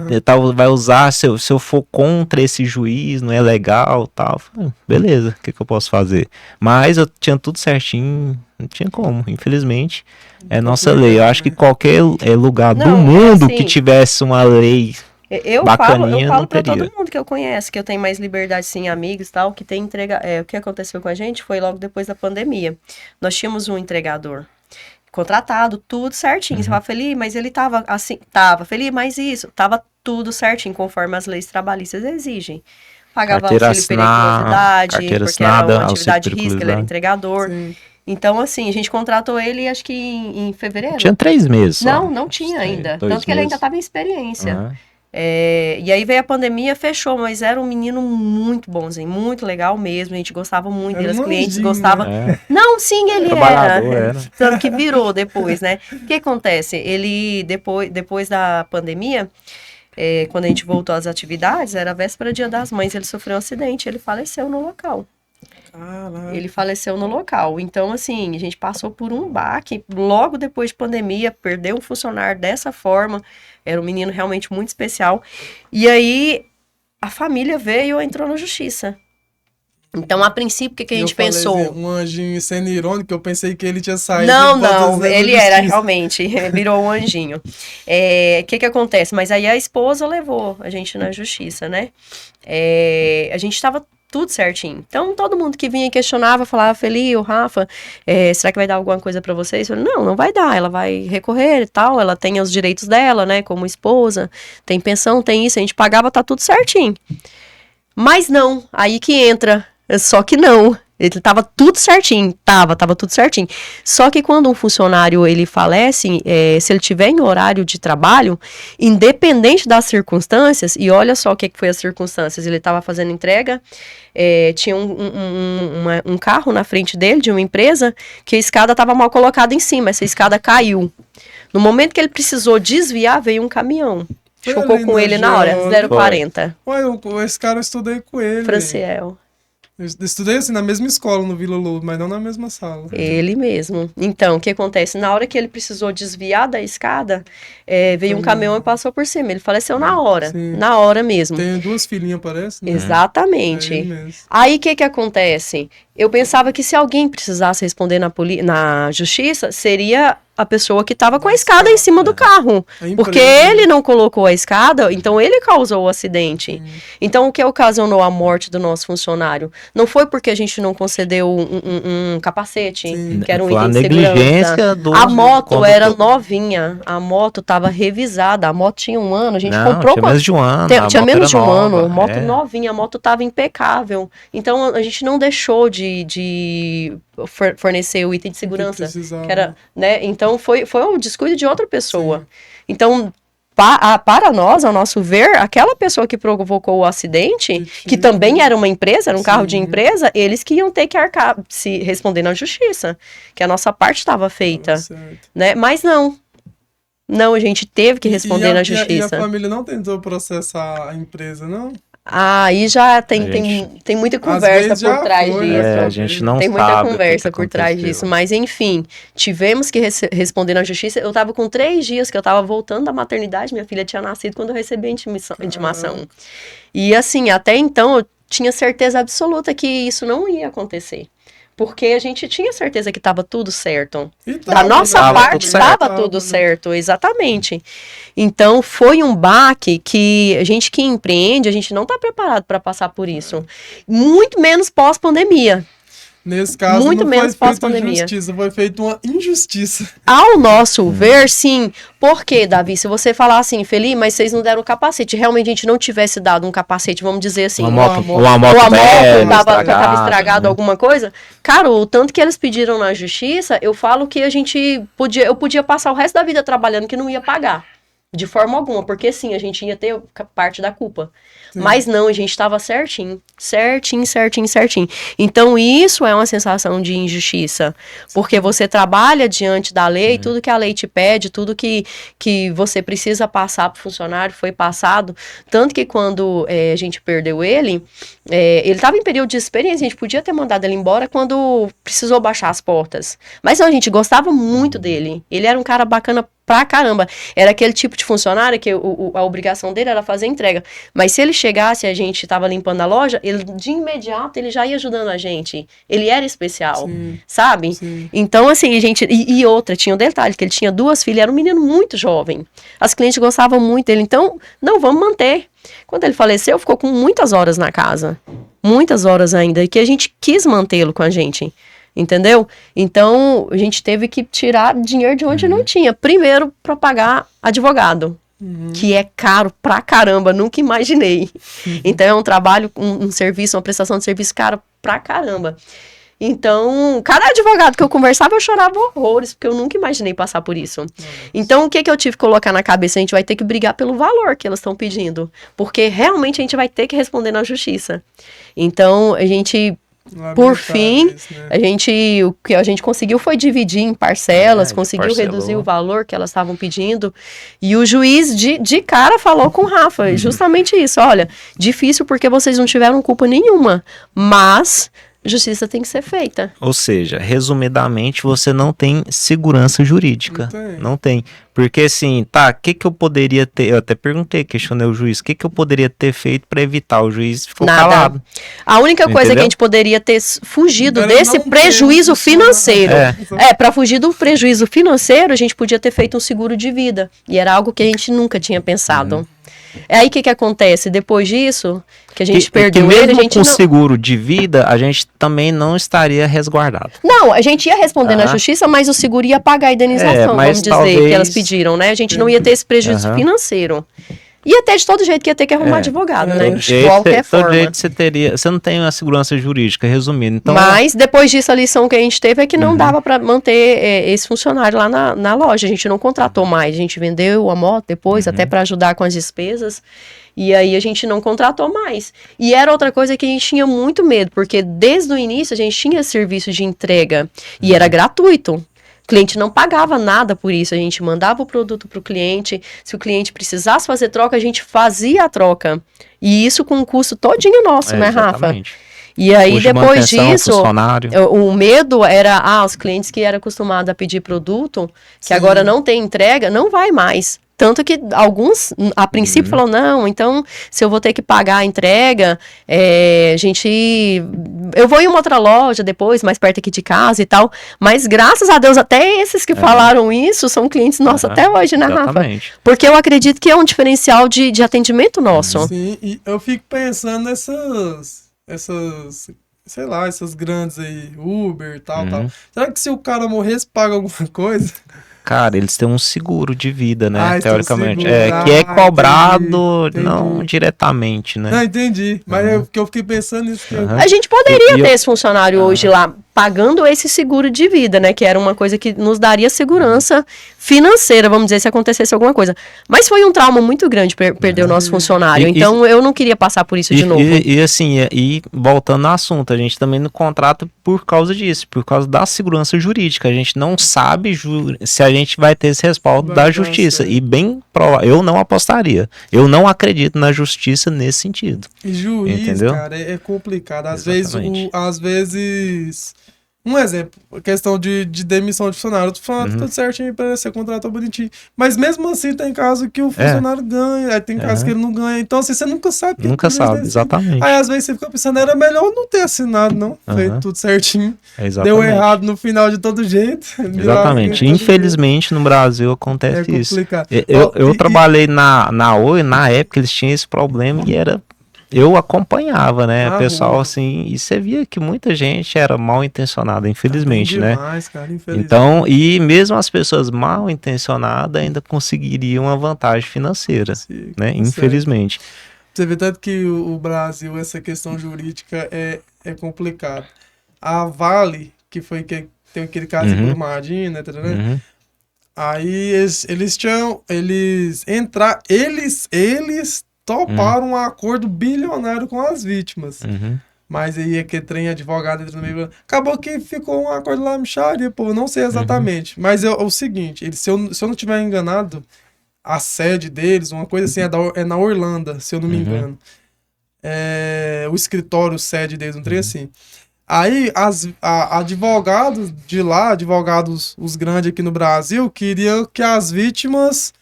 vai usar, se eu for contra esse juiz, não é legal tal. Eu falei, beleza, o que eu posso fazer? Mas eu tinha tudo certinho, não tinha como, infelizmente. É nossa lei. Eu acho que qualquer lugar do mundo que tivesse uma lei... Eu falo pra todo mundo que eu conheço, que eu tenho mais liberdade, sim, amigos e tal, que tem o que aconteceu com a gente foi logo depois da pandemia. Nós tínhamos um entregador contratado, tudo certinho. Você fala, Felipe, mas ele tava assim, Felipe, mas isso, tava tudo certinho, conforme as leis trabalhistas exigem. Pagava auxílio periculosidade, porque era uma atividade de risco, ele era entregador. Sim. Então, assim, a gente contratou ele, acho que em fevereiro. Tinha 3 meses. Não tinha ainda. Tanto que ele ainda estava em experiência. E aí veio a pandemia, fechou, mas era um menino muito bonzinho, muito legal mesmo, a gente gostava muito dele, os clientes gostavam. Não, sim, ele era. Tanto que virou depois, né? O que acontece? Ele, depois da pandemia, quando a gente voltou às atividades, era a véspera Dia das Mães, ele sofreu um acidente, ele faleceu no local. Ele faleceu no local. Então, assim, a gente passou por um baque. Logo depois de pandemia, perdeu um funcionário dessa forma. Era um menino realmente muito especial. E aí, a família veio e entrou na justiça. Então, a princípio, o que a gente pensou? Assim, um anjinho sendo irônico, eu pensei que ele tinha saído. Não, ele era realmente, virou um anjinho. O que acontece? Mas aí a esposa levou a gente na justiça, né? A gente estava tudo certinho. Então, todo mundo que vinha e questionava, falava, Feli, o Rafa, será que vai dar alguma coisa pra vocês? Eu falei, não vai dar, ela vai recorrer e tal, ela tem os direitos dela, né, como esposa, tem pensão, tem isso, a gente pagava, tá tudo certinho. Mas não, aí que entra, só que não. Ele tava tudo certinho, tava tudo certinho. Só que quando um funcionário, ele falece, se ele tiver em horário de trabalho, independente das circunstâncias, e olha só o que foi as circunstâncias, ele tava fazendo entrega, tinha um carro na frente dele, de uma empresa, que a escada tava mal colocada em cima, essa escada caiu. No momento que ele precisou desviar, veio um caminhão. Chocou com ele na hora, 0,40. Ué, esse cara eu estudei com ele. Franciel. Eu estudei assim na mesma escola no Vila Lobo, mas não na mesma sala. Ele mesmo. Então, o que acontece? Na hora que ele precisou desviar da escada, veio um caminhão e passou por cima. Ele faleceu na hora. Sim. Na hora mesmo. Tem 2 filhinhas, parece? Né? Exatamente. Aí, o que acontece? Eu pensava que se alguém precisasse responder na justiça, seria a pessoa que estava com a escada em cima do carro. Porque ele não colocou a escada, então ele causou o acidente. Então, o que ocasionou a morte do nosso funcionário? Não foi porque a gente não concedeu um capacete, que era um item de segurança. A moto era novinha, a moto estava revisada, a moto tinha 1 ano, a gente comprou... Tinha menos de 1 ano. Tinha menos de 1 ano, moto novinha, a moto estava impecável. Então, a gente não deixou de fornecer o item de segurança, que era, né? Então foi um descuido de outra pessoa. Sim. Então, para nós, ao nosso ver, aquela pessoa que provocou o acidente, que também era uma empresa, era um carro de empresa, eles que iam ter que arcar, se responder na justiça, que a nossa parte estava feita, né? Mas não, a gente teve que responder na justiça. E a família não tentou processar a empresa, não? Aí já tem muita conversa por trás disso. A gente não tem sabe. Muita conversa por trás disso. Mas, enfim, tivemos que responder na justiça. Eu tava com 3 dias que eu tava voltando da maternidade. Minha filha tinha nascido quando eu recebi a intimação. E, assim, até então, eu tinha certeza absoluta que isso não ia acontecer. Porque a gente tinha certeza que estava tudo certo. Da nossa parte, estava tudo certo, exatamente. Então, foi um baque que a gente que empreende, a gente não está preparado para passar por isso. Muito menos pós-pandemia. Nesse caso, muito não menos foi feita pós-pandemia. Justiça, foi feita uma injustiça. Ao nosso ver, sim. Por quê, Davi? Se você falar assim, Feli, mas vocês não deram o capacete, realmente a gente não tivesse dado um capacete, vamos dizer assim, uma moto estava estragado, alguma coisa, cara, o tanto que eles pediram na justiça, eu falo que eu podia passar o resto da vida trabalhando que não ia pagar. De forma alguma, porque sim, a gente ia ter parte da culpa. Sim. Mas não, a gente estava certinho. Então, isso é uma sensação de injustiça. Porque você trabalha diante da lei, tudo que a lei te pede, tudo que você precisa passar para o funcionário foi passado. Tanto que quando a gente perdeu ele estava em período de experiência, a gente podia ter mandado ele embora quando precisou baixar as portas. Mas não, a gente gostava muito dele. Ele era um cara bacana pra caramba. Era aquele tipo de funcionário que a obrigação dele era fazer entrega. Mas se ele chegasse e a gente tava limpando a loja, ele de imediato ele já ia ajudando a gente. Ele era especial, sabe? Sim. Então, assim, a gente... E outra, tinha um detalhe, que ele tinha 2 filhas, era um menino muito jovem. As clientes gostavam muito dele. Então, não, vamos manter. Quando ele faleceu, ficou com muitas horas na casa. Muitas horas ainda. E que a gente quis mantê-lo com a gente. Entendeu? Então, a gente teve que tirar dinheiro de onde não tinha. Primeiro, para pagar advogado, que é caro pra caramba, nunca imaginei. Então, é um trabalho, um serviço, uma prestação de serviço caro pra caramba. Então, cada advogado que eu conversava, eu chorava horrores, porque eu nunca imaginei passar por isso. Então, o que eu tive que colocar na cabeça? A gente vai ter que brigar pelo valor que elas estão pedindo, porque realmente a gente vai ter que responder na justiça. Então, a gente... Por fim, né? O que a gente conseguiu foi dividir em parcelas, conseguiu reduzir o valor que elas estavam pedindo, e o juiz de cara falou com o Rafa, justamente isso, olha, difícil porque vocês não tiveram culpa nenhuma, mas justiça tem que ser feita. Ou seja, resumidamente, você não tem segurança jurídica. Não tem. Porque assim, o que eu poderia ter... Eu até perguntei, questionei o juiz, o que eu poderia ter feito para evitar? O juiz ficou calado. A única coisa que a gente poderia ter fugido desse prejuízo financeiro. Para fugir do prejuízo financeiro, a gente podia ter feito um seguro de vida. E era algo que a gente nunca tinha pensado. É aí que acontece? Depois disso, que a gente perdeu ele, a gente com seguro de vida, a gente também não estaria resguardado. Não, a gente ia responder na justiça, mas o seguro ia pagar a indenização, vamos dizer, que elas pediram, né? A gente não ia ter esse prejuízo financeiro. E até de todo jeito que ia ter que arrumar advogado, né? De qualquer forma. Todo jeito você não tem uma segurança jurídica, resumindo. Então, mas depois disso, a lição que a gente teve é que não dava para manter esse funcionário lá na loja. A gente não contratou mais. A gente vendeu a moto depois, até para ajudar com as despesas. E aí a gente não contratou mais. E era outra coisa que a gente tinha muito medo, porque desde o início a gente tinha serviço de entrega e era gratuito. O cliente não pagava nada por isso, a gente mandava o produto para o cliente, se o cliente precisasse fazer troca, a gente fazia a troca. E isso com um custo todinho nosso, né, Rafa? E aí, depois disso, o medo era, os clientes que eram acostumados a pedir produto, que agora não tem entrega, não vai mais. Tanto que alguns, a princípio, falam, não, então, se eu vou ter que pagar a entrega, eu vou em uma outra loja depois, mais perto aqui de casa e tal. Mas, graças a Deus, até esses que falaram isso são clientes nossos até hoje, né, Rafa? Porque eu acredito que é um diferencial de atendimento nosso. Sim, e eu fico pensando essas sei lá, essas grandes aí, Uber e tal. Será que se o cara morresse, paga alguma coisa? Cara, eles têm um seguro de vida, né? Teoricamente. Que é cobrado não diretamente, né? Não, entendi. Mas eu fiquei pensando nisso. A gente poderia ter esse funcionário hoje lá pagando esse seguro de vida, né? Que era uma coisa que nos daria segurança financeira, vamos dizer, se acontecesse alguma coisa. Mas foi um trauma muito grande perder o nosso funcionário. Então, eu não queria passar por isso de novo. E assim, voltando ao assunto, a gente também não contrata por causa disso, por causa da segurança jurídica. A gente não sabe se a gente vai ter esse respaldo da justiça. E bem provável, eu não apostaria. Eu não acredito na justiça nesse sentido. E juiz, entendeu? Cara, é complicado. Às vezes... Um exemplo, a questão de demissão de funcionário. O funcionário tudo certinho para ser contratado bonitinho. Mas mesmo assim tem caso que o funcionário ganha, aí tem caso que ele não ganha. Então assim, você nunca sabe. Nunca sabe, exatamente. Aí às vezes você fica pensando, era melhor não ter assinado, não. Feito tudo certinho. Exatamente. Deu errado no final de todo jeito. Exatamente. Infelizmente no Brasil acontece isso. Eu trabalhei na Oi, na época eles tinham esse problema e era... Eu acompanhava, né, pessoal, assim, e você via que muita gente era mal intencionada, infelizmente, demais, cara, infelizmente. Então, e mesmo as pessoas mal intencionadas ainda conseguiriam uma vantagem financeira, né, infelizmente. Você vê tanto que o Brasil, essa questão jurídica é complicado. A Vale, que foi que tem aquele caso de Brumadinho, né, aí eles toparam um acordo bilionário com as vítimas. Mas aí aquele trem advogado entra no meio. Acabou que ficou um acordo lá, mixaria, pô, não sei exatamente. Mas é o seguinte, se eu não estiver enganado, a sede deles, uma coisa assim, é na Orlando, se eu não me engano. O escritório, sede deles, um trem assim. Aí, advogados de lá, advogados, os grandes aqui no Brasil, queriam que as vítimas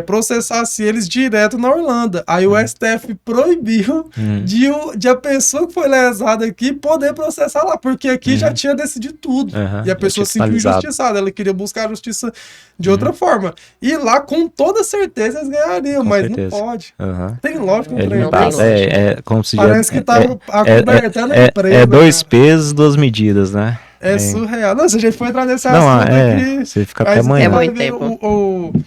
processassem eles direto na Orlando. Aí o STF proibiu de a pessoa que foi lesada aqui poder processar lá, porque aqui já tinha decidido tudo. E a pessoa se sentiu injustiçada, ela queria buscar a justiça de outra forma. E lá, com toda certeza, eles ganhariam, mas não pode. Tem lógico, como se parece que tá acobertando a empresa. É dois pesos, duas medidas, né? É surreal. Não, se a gente for entrar nesse assunto aqui... Você fica até amanhã. É muito tempo.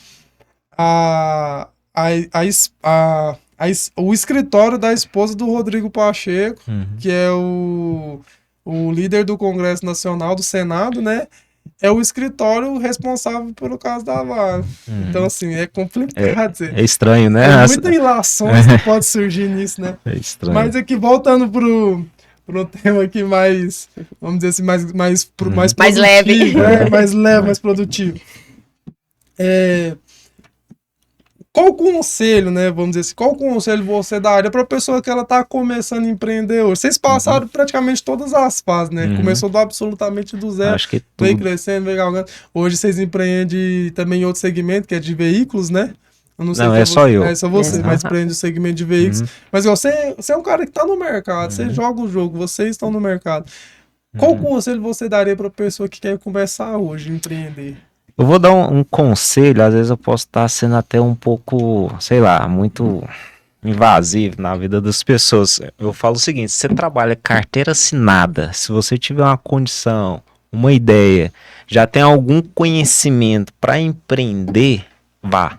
O escritório da esposa do Rodrigo Pacheco, que é o líder do Congresso Nacional, do Senado, né? É o escritório responsável pelo caso da Vale. Então, assim, é complicado. É estranho, né? Tem muitas ilações que pode surgir nisso, né? É estranho. Mas aqui, voltando pro tema aqui mais, vamos dizer assim, mais leve. Mais leve, mais produtivo. qual conselho, né, vamos dizer assim, qual conselho você daria para a pessoa que ela tá começando a empreender hoje? Vocês passaram praticamente todas as fases, né? Começou absolutamente do zero, Acho que veio crescendo, veio galgando. Hoje vocês empreendem também em outro segmento, que é de veículos, né? Eu não sei não, é só eu. É só você, mas empreende o segmento de veículos. Mas você é um cara que tá no mercado, você joga o jogo, vocês estão no mercado. Qual conselho você daria para a pessoa que quer começar hoje, empreender? Eu vou dar um conselho, às vezes eu posso estar sendo até um pouco, sei lá, muito invasivo na vida das pessoas. Eu falo o seguinte, se você trabalha carteira assinada, se você tiver uma condição, uma ideia, já tem algum conhecimento para empreender, vá.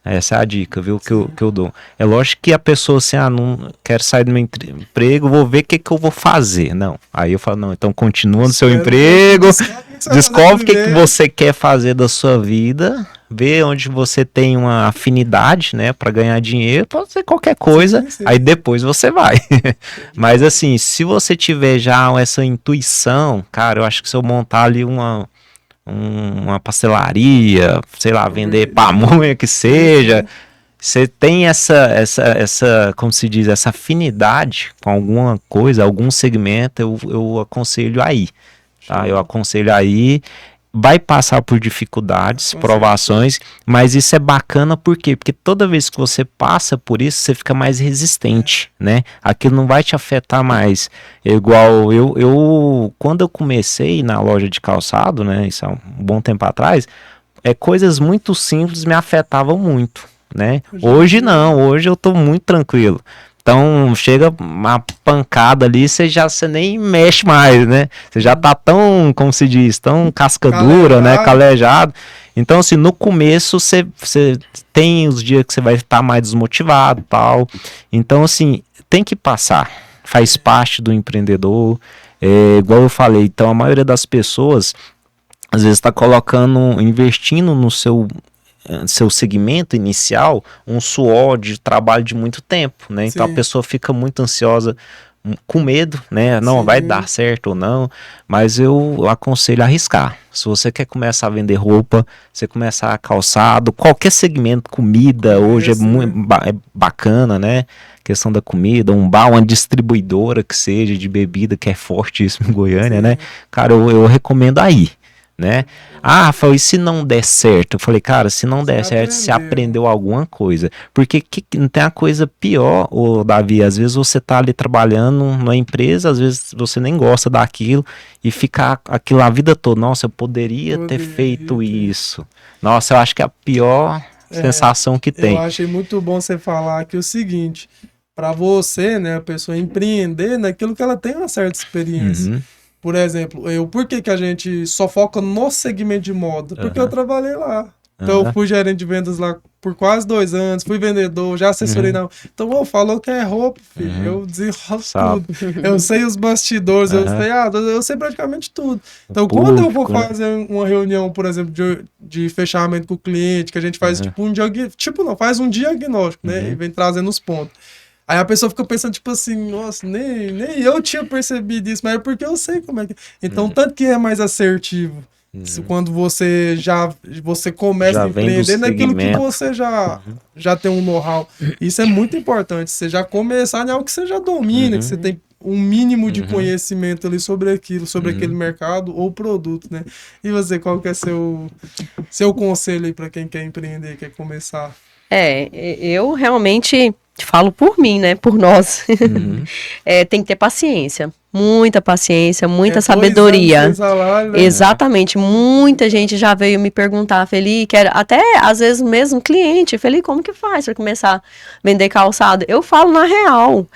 Essa é a dica, viu, que eu dou. É lógico que a pessoa assim, não quero sair do meu emprego, vou ver o que eu vou fazer. Não, aí eu falo, não, então continua no seu emprego, descobre o que você quer fazer da sua vida, vê onde você tem uma afinidade, né, para ganhar dinheiro, pode ser qualquer coisa, sim. Aí depois você vai. Mas assim, se você tiver já essa intuição, cara, eu acho que se eu montar ali uma pastelaria, sei lá, vender pamonha que seja, você tem essa, como se diz, essa afinidade com alguma coisa, algum segmento, eu aconselho aí, tá? Eu aconselho aí, vai passar por dificuldades, provações, mas isso é bacana por quê? Porque toda vez que você passa por isso, você fica mais resistente, né? Aquilo não vai te afetar mais. Igual eu quando eu comecei na loja de calçado, né? Isso há um bom tempo atrás, coisas muito simples me afetavam muito, né? Hoje não, hoje eu tô muito tranquilo. Então, chega uma pancada ali, você nem mexe mais, né? Você já tá tão, como se diz, tão casca dura, né? Calejado. Então, assim, no começo, você tem os dias que você vai estar mais desmotivado e tal. Então, assim, tem que passar. Faz parte do empreendedor. Igual eu falei, então, a maioria das pessoas, às vezes, está investindo no seu segmento inicial, um suor de trabalho de muito tempo, né? Então a pessoa fica muito ansiosa, com medo, né? Não, vai dar certo ou não, mas eu aconselho a arriscar. Se você quer começar a vender roupa, você começar a calçado, qualquer segmento, comida, hoje é muito bacana, né? Questão da comida, um bar, uma distribuidora que seja de bebida, que é fortíssimo em Goiânia, né? Cara, eu recomendo aí. Né? Rafael, e se não der certo? Eu falei, cara, se não der certo, você aprendeu alguma coisa. Porque não tem uma coisa pior, Davi, às vezes você tá ali trabalhando numa empresa, às vezes você nem gosta daquilo e ficar aquilo a vida toda. Nossa, eu poderia ter feito isso. Nossa, eu acho que é a pior sensação que tem. Eu achei muito bom você falar aqui o seguinte, para você, né, a pessoa empreender naquilo que ela tem uma certa experiência. Por exemplo, por que a gente só foca no segmento de moda? Porque eu trabalhei lá. Então eu fui gerente de vendas lá por quase 2 anos, fui vendedor, já assessorei não. Então, falou que é roupa, filho. Eu desenrolo tudo. Eu sei os bastidores, eu sei praticamente tudo. Então, quando eu vou fazer uma reunião, por exemplo, de fechamento com o cliente, que a gente faz faz um diagnóstico, né? E vem trazendo os pontos. Aí a pessoa fica pensando, tipo assim, nossa, nem eu tinha percebido isso, mas é porque eu sei como é que... Então, tanto que é mais assertivo. Quando você começa a empreender naquilo que você já tem um know-how. Isso é muito importante. Você já começar em algo que você já domina, que você tem um mínimo de conhecimento ali sobre aquilo, sobre aquele mercado ou produto, né? E você, qual que é seu conselho aí para quem quer empreender, quer começar? Eu realmente... falo por mim, né? Por nós. Tem que ter paciência. Muita paciência, muita sabedoria. Salário, né? Exatamente. Muita gente já veio me perguntar, Feli, até às vezes mesmo cliente, Feli, como que faz para começar a vender calçado? Eu falo na real.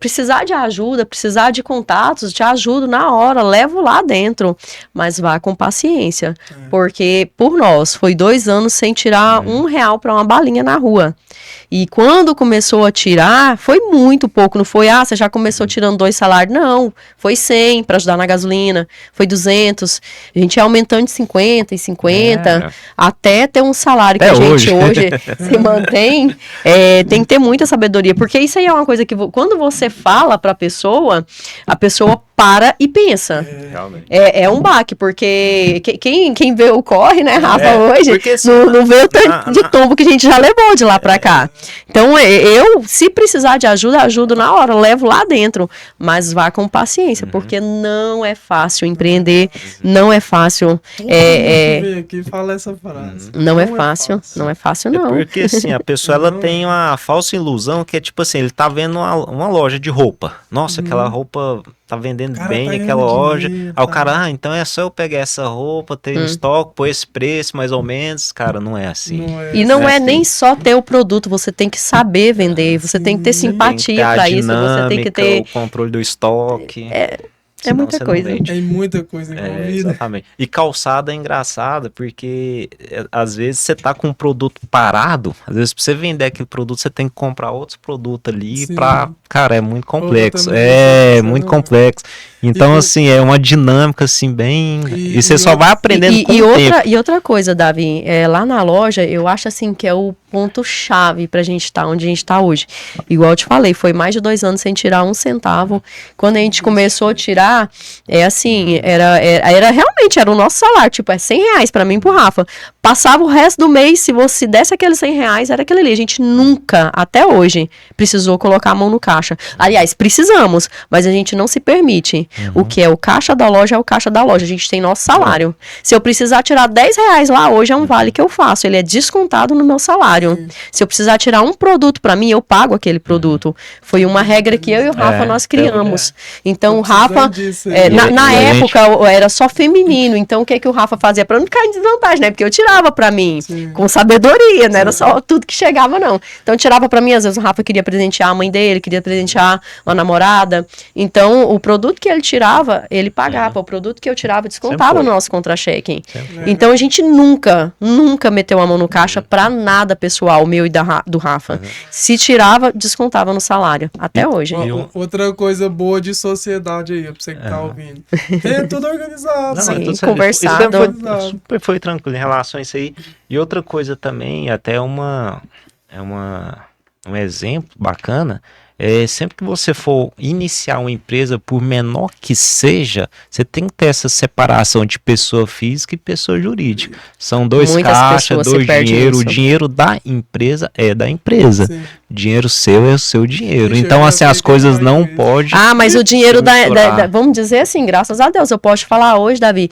Precisar de ajuda, precisar de contatos, te ajudo na hora, levo lá dentro, mas vá com paciência, porque por nós, foi 2 anos sem tirar R$1 para uma balinha na rua, e quando começou a tirar, foi muito pouco, não foi, você já começou tirando 2 salários, não, foi 100 para ajudar na gasolina, foi 200, a gente ia aumentando de 50 em 50, até ter um salário que a gente hoje se mantém, tem que ter muita sabedoria, porque isso aí é uma coisa que, quando você fala para a pessoa para e pensa. É um baque, porque quem vê o corre, né, Rafa, hoje, não vê o tanto de tombo que a gente já levou de lá pra cá. Então, eu, se precisar de ajuda, ajudo na hora, levo lá dentro, mas vá com paciência, porque não é fácil empreender, não é fácil. Aqui fala essa frase. Não é fácil, não é fácil, não. Porque, assim, a pessoa, ela tem uma falsa ilusão que é, tipo assim, ele tá vendo uma loja de roupa. Nossa, aquela roupa tá vendendo bem naquela loja. Aí o cara, então é só eu pegar essa roupa, ter um estoque, pôr esse preço, mais ou menos. Cara, não é assim. E não é nem só ter o produto, você tem que saber vender, você tem que ter simpatia para isso, você tem que ter o controle do estoque. É muita coisa. É muita coisa envolvida. Exatamente. E calçada é engraçada, porque às vezes você tá com um produto parado, às vezes pra você vender aquele produto, você tem que comprar outros produtos ali pra... Cara, é muito complexo. Muito complexo. Então, assim, é uma dinâmica, assim, bem... E você só vai aprendendo com o tempo. E outra coisa, Davi, lá na loja, eu acho, assim, que é o ponto-chave pra gente estar onde a gente tá hoje. Igual eu te falei, foi mais de 2 anos sem tirar 1 centavo. Quando a gente começou a tirar, realmente, era o nosso salário, tipo, é R$100 pra mim e pro Rafa. Passava o resto do mês, se você desse aqueles R$100, era aquele ali. A gente nunca, até hoje, precisou colocar a mão no caixa. Aliás, precisamos, mas a gente não se permite. O que é o caixa da loja é o caixa da loja. A gente tem nosso salário. Se eu precisar tirar R$10 lá, hoje é um vale que eu faço. Ele é descontado no meu salário. Se eu precisar tirar um produto pra mim, eu pago aquele produto. Foi uma regra que eu e o Rafa nós criamos. Então, o Rafa, na época, era só feminino. Então, o que o Rafa fazia pra não ficar em desvantagem, né? Porque eu tirava pra mim, com sabedoria, não era só tudo que chegava, não. Então, tirava pra mim, às vezes o Rafa queria presentear a mãe dele, queria presentear uma namorada. Então, o produto que ele tirava, ele pagava. O produto que eu tirava, descontava no nosso contra-cheque. Então, a gente nunca meteu a mão no caixa pra nada pessoal, meu e do Rafa. Se tirava, descontava no salário. Até hoje. Outra coisa boa de sociedade aí, pra você que tá ouvindo. É tudo organizado. Sim, conversado. Foi tranquilo em relação a isso aí. E outra coisa também, até um exemplo bacana, sempre que você for iniciar uma empresa, por menor que seja, você tem que ter essa separação de pessoa física e pessoa jurídica. São 2 caixas, 2 dinheiro. O dinheiro da empresa é da empresa. Sim. O dinheiro seu é o seu dinheiro. Então, assim, as coisas não podem... mas o dinheiro vamos dizer assim, graças a Deus, eu posso falar hoje, Davi,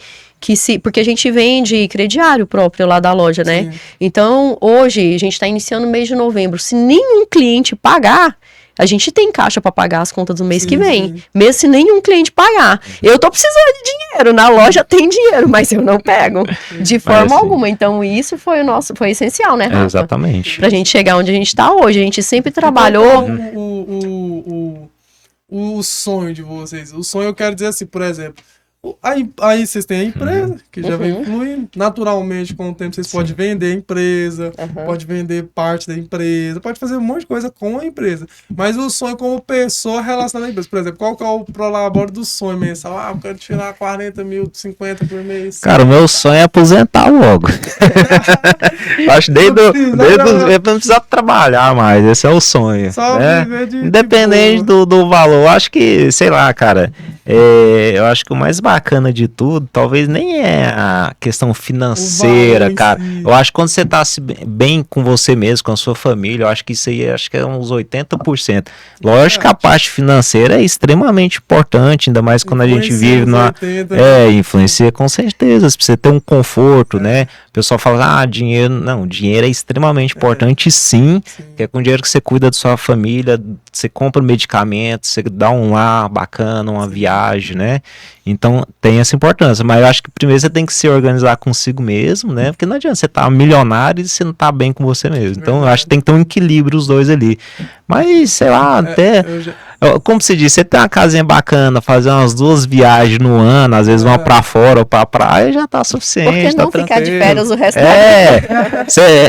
porque a gente vende crediário próprio lá da loja, né? Sim. Então, hoje, a gente está iniciando o mês de novembro. Se nenhum cliente pagar, a gente tem caixa para pagar as contas do mês que vem, mesmo se nenhum cliente pagar. Eu tô precisando de dinheiro, na loja tem dinheiro, mas eu não pego de forma alguma. Então isso foi essencial, né, Rafa? Exatamente. Pra gente chegar onde a gente tá hoje. A gente sempre trabalhou... O sonho de vocês. O sonho eu quero dizer assim, por exemplo, aí vocês têm a empresa, que já vem fluindo. Naturalmente, com o tempo, vocês podem vender a empresa, pode vender parte da empresa, pode fazer um monte de coisa com a empresa. Mas o sonho como pessoa relacionada à empresa. Por exemplo, qual que é o prolabore do sonho mensal? Eu quero tirar 40 mil, 50 por mês. Cara, o meu sonho é aposentar logo. Acho eu não precisar trabalhar mais, esse é o sonho. Só viver independente do valor. Acho que, sei lá, cara, eu acho que o mais bacana de tudo, talvez nem é a questão financeira, cara. Eu acho que quando você tá bem com você mesmo, com a sua família, eu acho que isso aí é uns 80%. Lógico que a parte financeira é extremamente importante, ainda mais quando a gente vive influencia com certeza, pra você ter um conforto, né? O pessoal fala, dinheiro é extremamente importante, sim, que é com dinheiro que você cuida da sua família, você compra medicamentos, você dá um lar bacana, uma viagem, né? Então tem essa importância, mas eu acho que primeiro você tem que se organizar consigo mesmo, né? Porque não adianta você estar milionário e você não tá bem com você mesmo. Então eu acho que tem que ter um equilíbrio os dois ali. Mas, sei lá, como se diz, você tem uma casinha bacana, fazer umas 2 viagens no ano, às vezes uma pra fora ou pra praia, já tá suficiente. Por que não ficar de férias o resto da vida?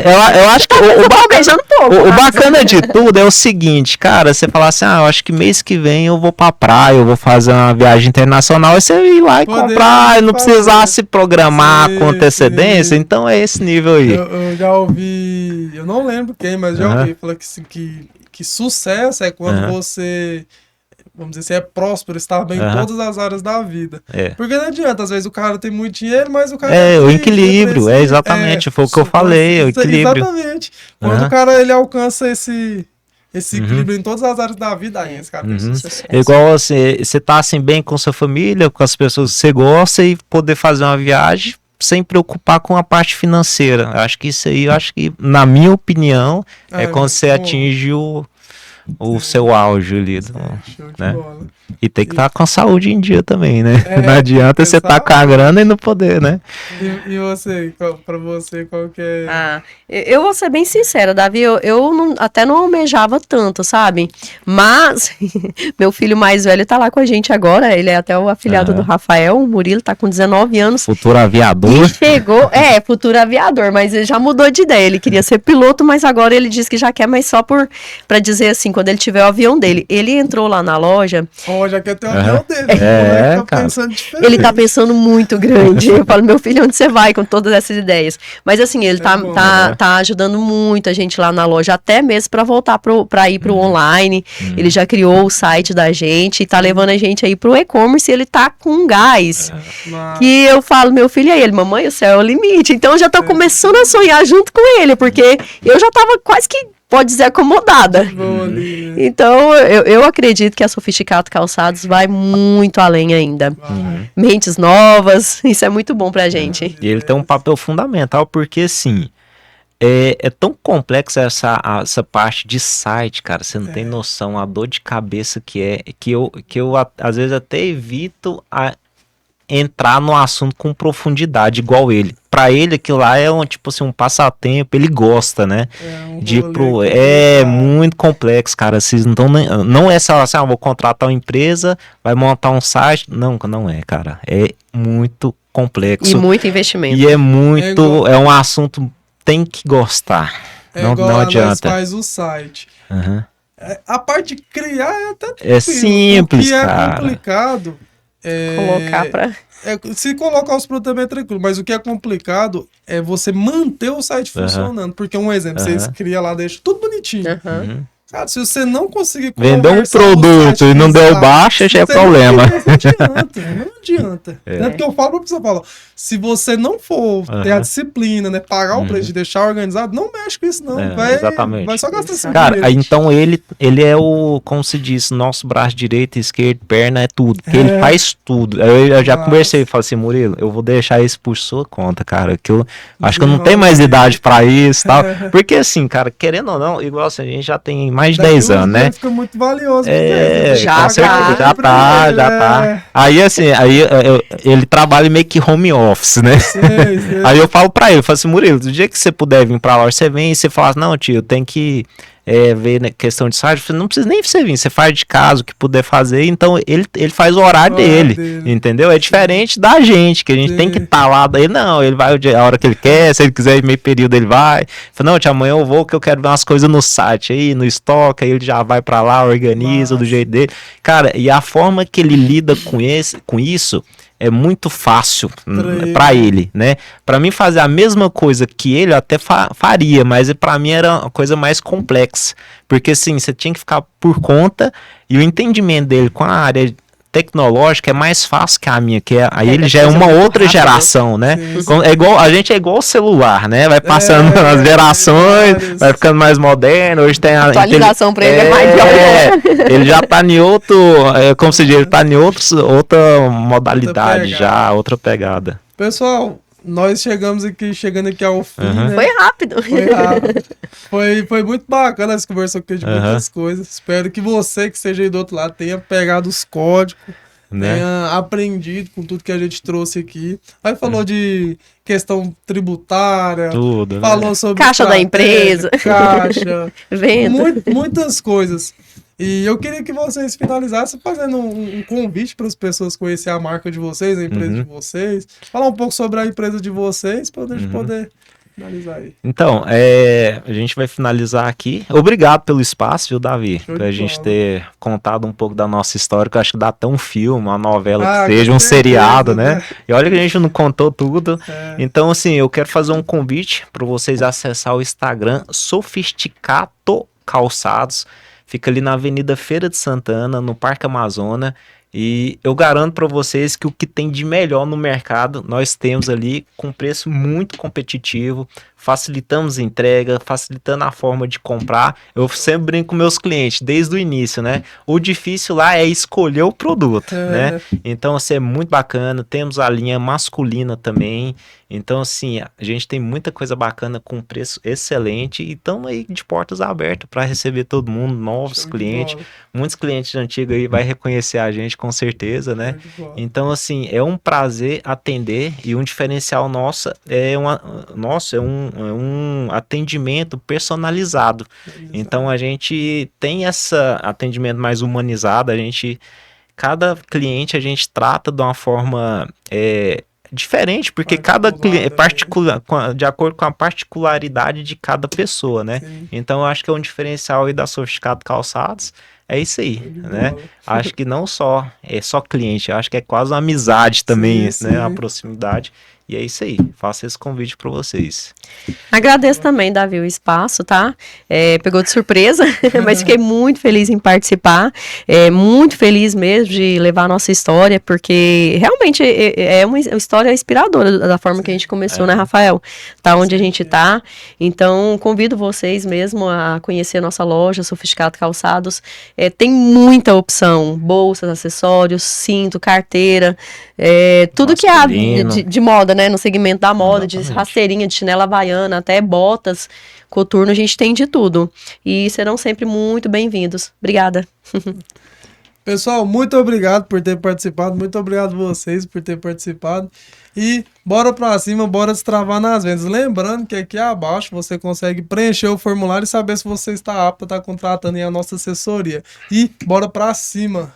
Eu acho que o bacana de tudo é o seguinte, cara, você falar assim, eu acho que mês que vem eu vou pra praia, eu vou fazer uma viagem internacional, e você ir lá e comprar, e não precisar se programar com antecedência, então é esse nível aí. Eu já ouvi, eu não lembro quem, mas já ouvi, falar que sucesso é quando você vamos dizer assim, é próspero, está bem em todas as áreas da vida. Porque não adianta, às vezes o cara tem muito dinheiro, mas o cara... o equilíbrio, exatamente, foi o que eu falei, o equilíbrio. Exatamente. Quando o cara, ele alcança esse equilíbrio em todas as áreas da vida, aí esse cara tem sucesso. Igual assim, você tá assim bem com sua família, com as pessoas que você gosta e poder fazer uma viagem sem preocupar com a parte financeira. Acho que isso aí, na minha opinião, é quando você atinge o seu auge ali. Né? E tem que estar com a saúde em dia também, né? Não adianta você estar com a grana e não poder, né? E você, pra você, qual que é? Eu vou ser bem sincera, Davi, eu até não almejava tanto, sabe? Mas meu filho mais velho tá lá com a gente agora, ele é até o afilhado do Rafael, o Murilo, tá com 19 anos. Futuro aviador. E chegou, futuro aviador, mas ele já mudou de ideia, ele queria ser piloto, mas agora ele diz que já quer, mas só pra dizer assim, quando ele tiver o avião dele. Ele entrou lá na loja... Já quer ter o avião dele. Ele tá pensando muito grande. Eu falo, meu filho, onde você vai com todas essas ideias? Mas assim, ele tá ajudando muito a gente lá na loja, até mesmo pra voltar pra ir pro online. Ele já criou o site da gente e tá levando a gente aí pro e-commerce e ele tá com gás. Que eu falo, meu filho, aí ele, mamãe, o céu é o limite. Então eu já tô começando a sonhar junto com ele, porque eu já tava quase que, pode dizer, acomodada. Então, eu acredito que a Sofisticado Calçados vai muito além ainda. Mentes novas, isso é muito bom pra gente. E ele tem um papel fundamental, porque assim, é tão complexa essa parte de site, cara, você não tem noção, a dor de cabeça que eu às vezes até evito entrar no assunto com profundidade, igual ele. Pra ele, aquilo lá é um passatempo, ele gosta, né? Muito complexo, cara. Vocês não é só assim, vou contratar uma empresa, vai montar um site. Não é, cara. É muito complexo. E muito investimento. E é um assunto, tem que gostar. Não adianta. Nós faz o site. A parte de criar é até tranquilo. É simples, cara. O que é complicado... Colocar pra... se colocar os produtos também é tranquilo, mas o que é complicado é você manter o site funcionando. Porque um exemplo, vocês criam lá, deixa tudo bonitinho. Cara, se você não conseguir vender um produto e não deu baixa, já é problema. Não adianta. É porque eu falo pra pessoa, se você não for ter a disciplina, né, pagar o preço de deixar organizado, não mexe com isso não. Exatamente. Vai só gastar esse dinheiro. Cara, então ele é como se diz, nosso braço direito, esquerdo, perna, é tudo. Porque ele faz tudo. Eu já conversei e falei assim, Murilo, eu vou deixar isso por sua conta, cara, que eu acho que eu não tenho mais idade pra isso e tal. Porque assim, cara, querendo ou não, igual assim, a gente já tem mais de 10 anos, né? Fica muito valioso. Já tá. Aí assim, ele trabalha meio que home office, né? Sei. Aí eu falo pra ele, eu falo assim, Murilo, do dia que você puder vir pra lá, você vem e você fala, não, tio, eu tenho que ver, né, questão de site, não precisa nem você vir, você faz de casa o que puder fazer, então ele faz o horário dele, entendeu? É diferente da gente, que a gente tem que estar lá, daí não, ele vai a hora que ele quer, se ele quiser ir meio período ele vai, fala, não, tio, amanhã eu vou que eu quero ver umas coisas no site aí, no estoque, aí ele já vai pra lá, organiza do jeito dele, cara, e a forma que ele lida com isso é muito fácil para ele, né? Para mim fazer a mesma coisa que ele eu até faria, mas para mim era uma coisa mais complexa, porque assim, você tinha que ficar por conta e o entendimento dele com a área tecnológica é mais fácil que a minha, que aí ele já é uma outra geração, né? A gente é igual o celular, né? Vai passando as gerações, vai ficando mais moderno, hoje tem a atualização para ele é maior. Ele já tá em outro, como se diz, ele tá em outra modalidade outra pegada. Pessoal, nós chegando aqui ao fim, né? Foi rápido. Foi muito bacana essa conversa aqui de muitas coisas. Espero que você que esteja aí do outro lado tenha pegado os códigos, né? Tenha aprendido com tudo que a gente trouxe aqui. Aí falou de questão tributária, tudo, falou sobre caixa da empresa, caixa, venda, muitas coisas. E eu queria que vocês finalizassem fazendo um convite para as pessoas conhecerem a marca de vocês, a empresa de vocês. Falar um pouco sobre a empresa de vocês, para a gente poder finalizar aí. Então, a gente vai finalizar aqui. Obrigado pelo espaço, viu, Davi? Para a gente ter contado um pouco da nossa história, que eu acho que dá até um filme, uma novela que seja, um seriado, né? E olha que a gente não contou tudo. Então, assim, eu quero fazer um convite para vocês acessar o Instagram Sofisticado Calçados. fica ali na Avenida Feira de Santana, no Parque Amazônia. E eu garanto para vocês que o que tem de melhor no mercado, nós temos ali com preço muito competitivo, facilitamos a entrega, facilitando a forma de comprar. Eu sempre brinco com meus clientes, desde o início, né? O difícil lá é escolher o produto, né? Então, assim, é muito bacana. Temos a linha masculina também. Então, assim, a gente tem muita coisa bacana com preço excelente e estamos aí de portas abertas para receber todo mundo, novos clientes. Muitos clientes antigos aí vai reconhecer a gente com certeza, né? Então, assim, é um prazer atender e um diferencial nosso é um atendimento personalizado. Então, a gente tem esse atendimento mais humanizado, cada cliente a gente trata de uma forma diferente, porque cada cliente é particular, de acordo com a particularidade de cada pessoa, né? Sim. Então, eu acho que é um diferencial aí da Sofisticado Calçados. É isso aí, né? Acho que não só cliente, acho que é quase uma amizade também, sim, né? A proximidade. E é isso aí, faço esse convite para vocês. Agradeço também, Davi, o espaço, tá? Pegou de surpresa, mas fiquei muito feliz em participar. Muito feliz mesmo de levar a nossa história, porque realmente é uma história inspiradora da forma que a gente começou, né, Rafael? Tá onde a gente tá. Então, convido vocês mesmo a conhecer a nossa loja, Sofisticado Calçados. Tem muita opção, bolsas, acessórios, cinto, carteira, tudo que há de moda, né? No segmento da moda, exatamente, de rasteirinha, de chinela havaiana, até botas, coturno, a gente tem de tudo. E serão sempre muito bem-vindos. Obrigada. Pessoal, muito obrigado por ter participado, muito obrigado a vocês por ter participado. E bora pra cima, bora destravar nas vendas. Lembrando que aqui abaixo você consegue preencher o formulário e saber se você está apto a estar contratando a nossa assessoria. E bora pra cima.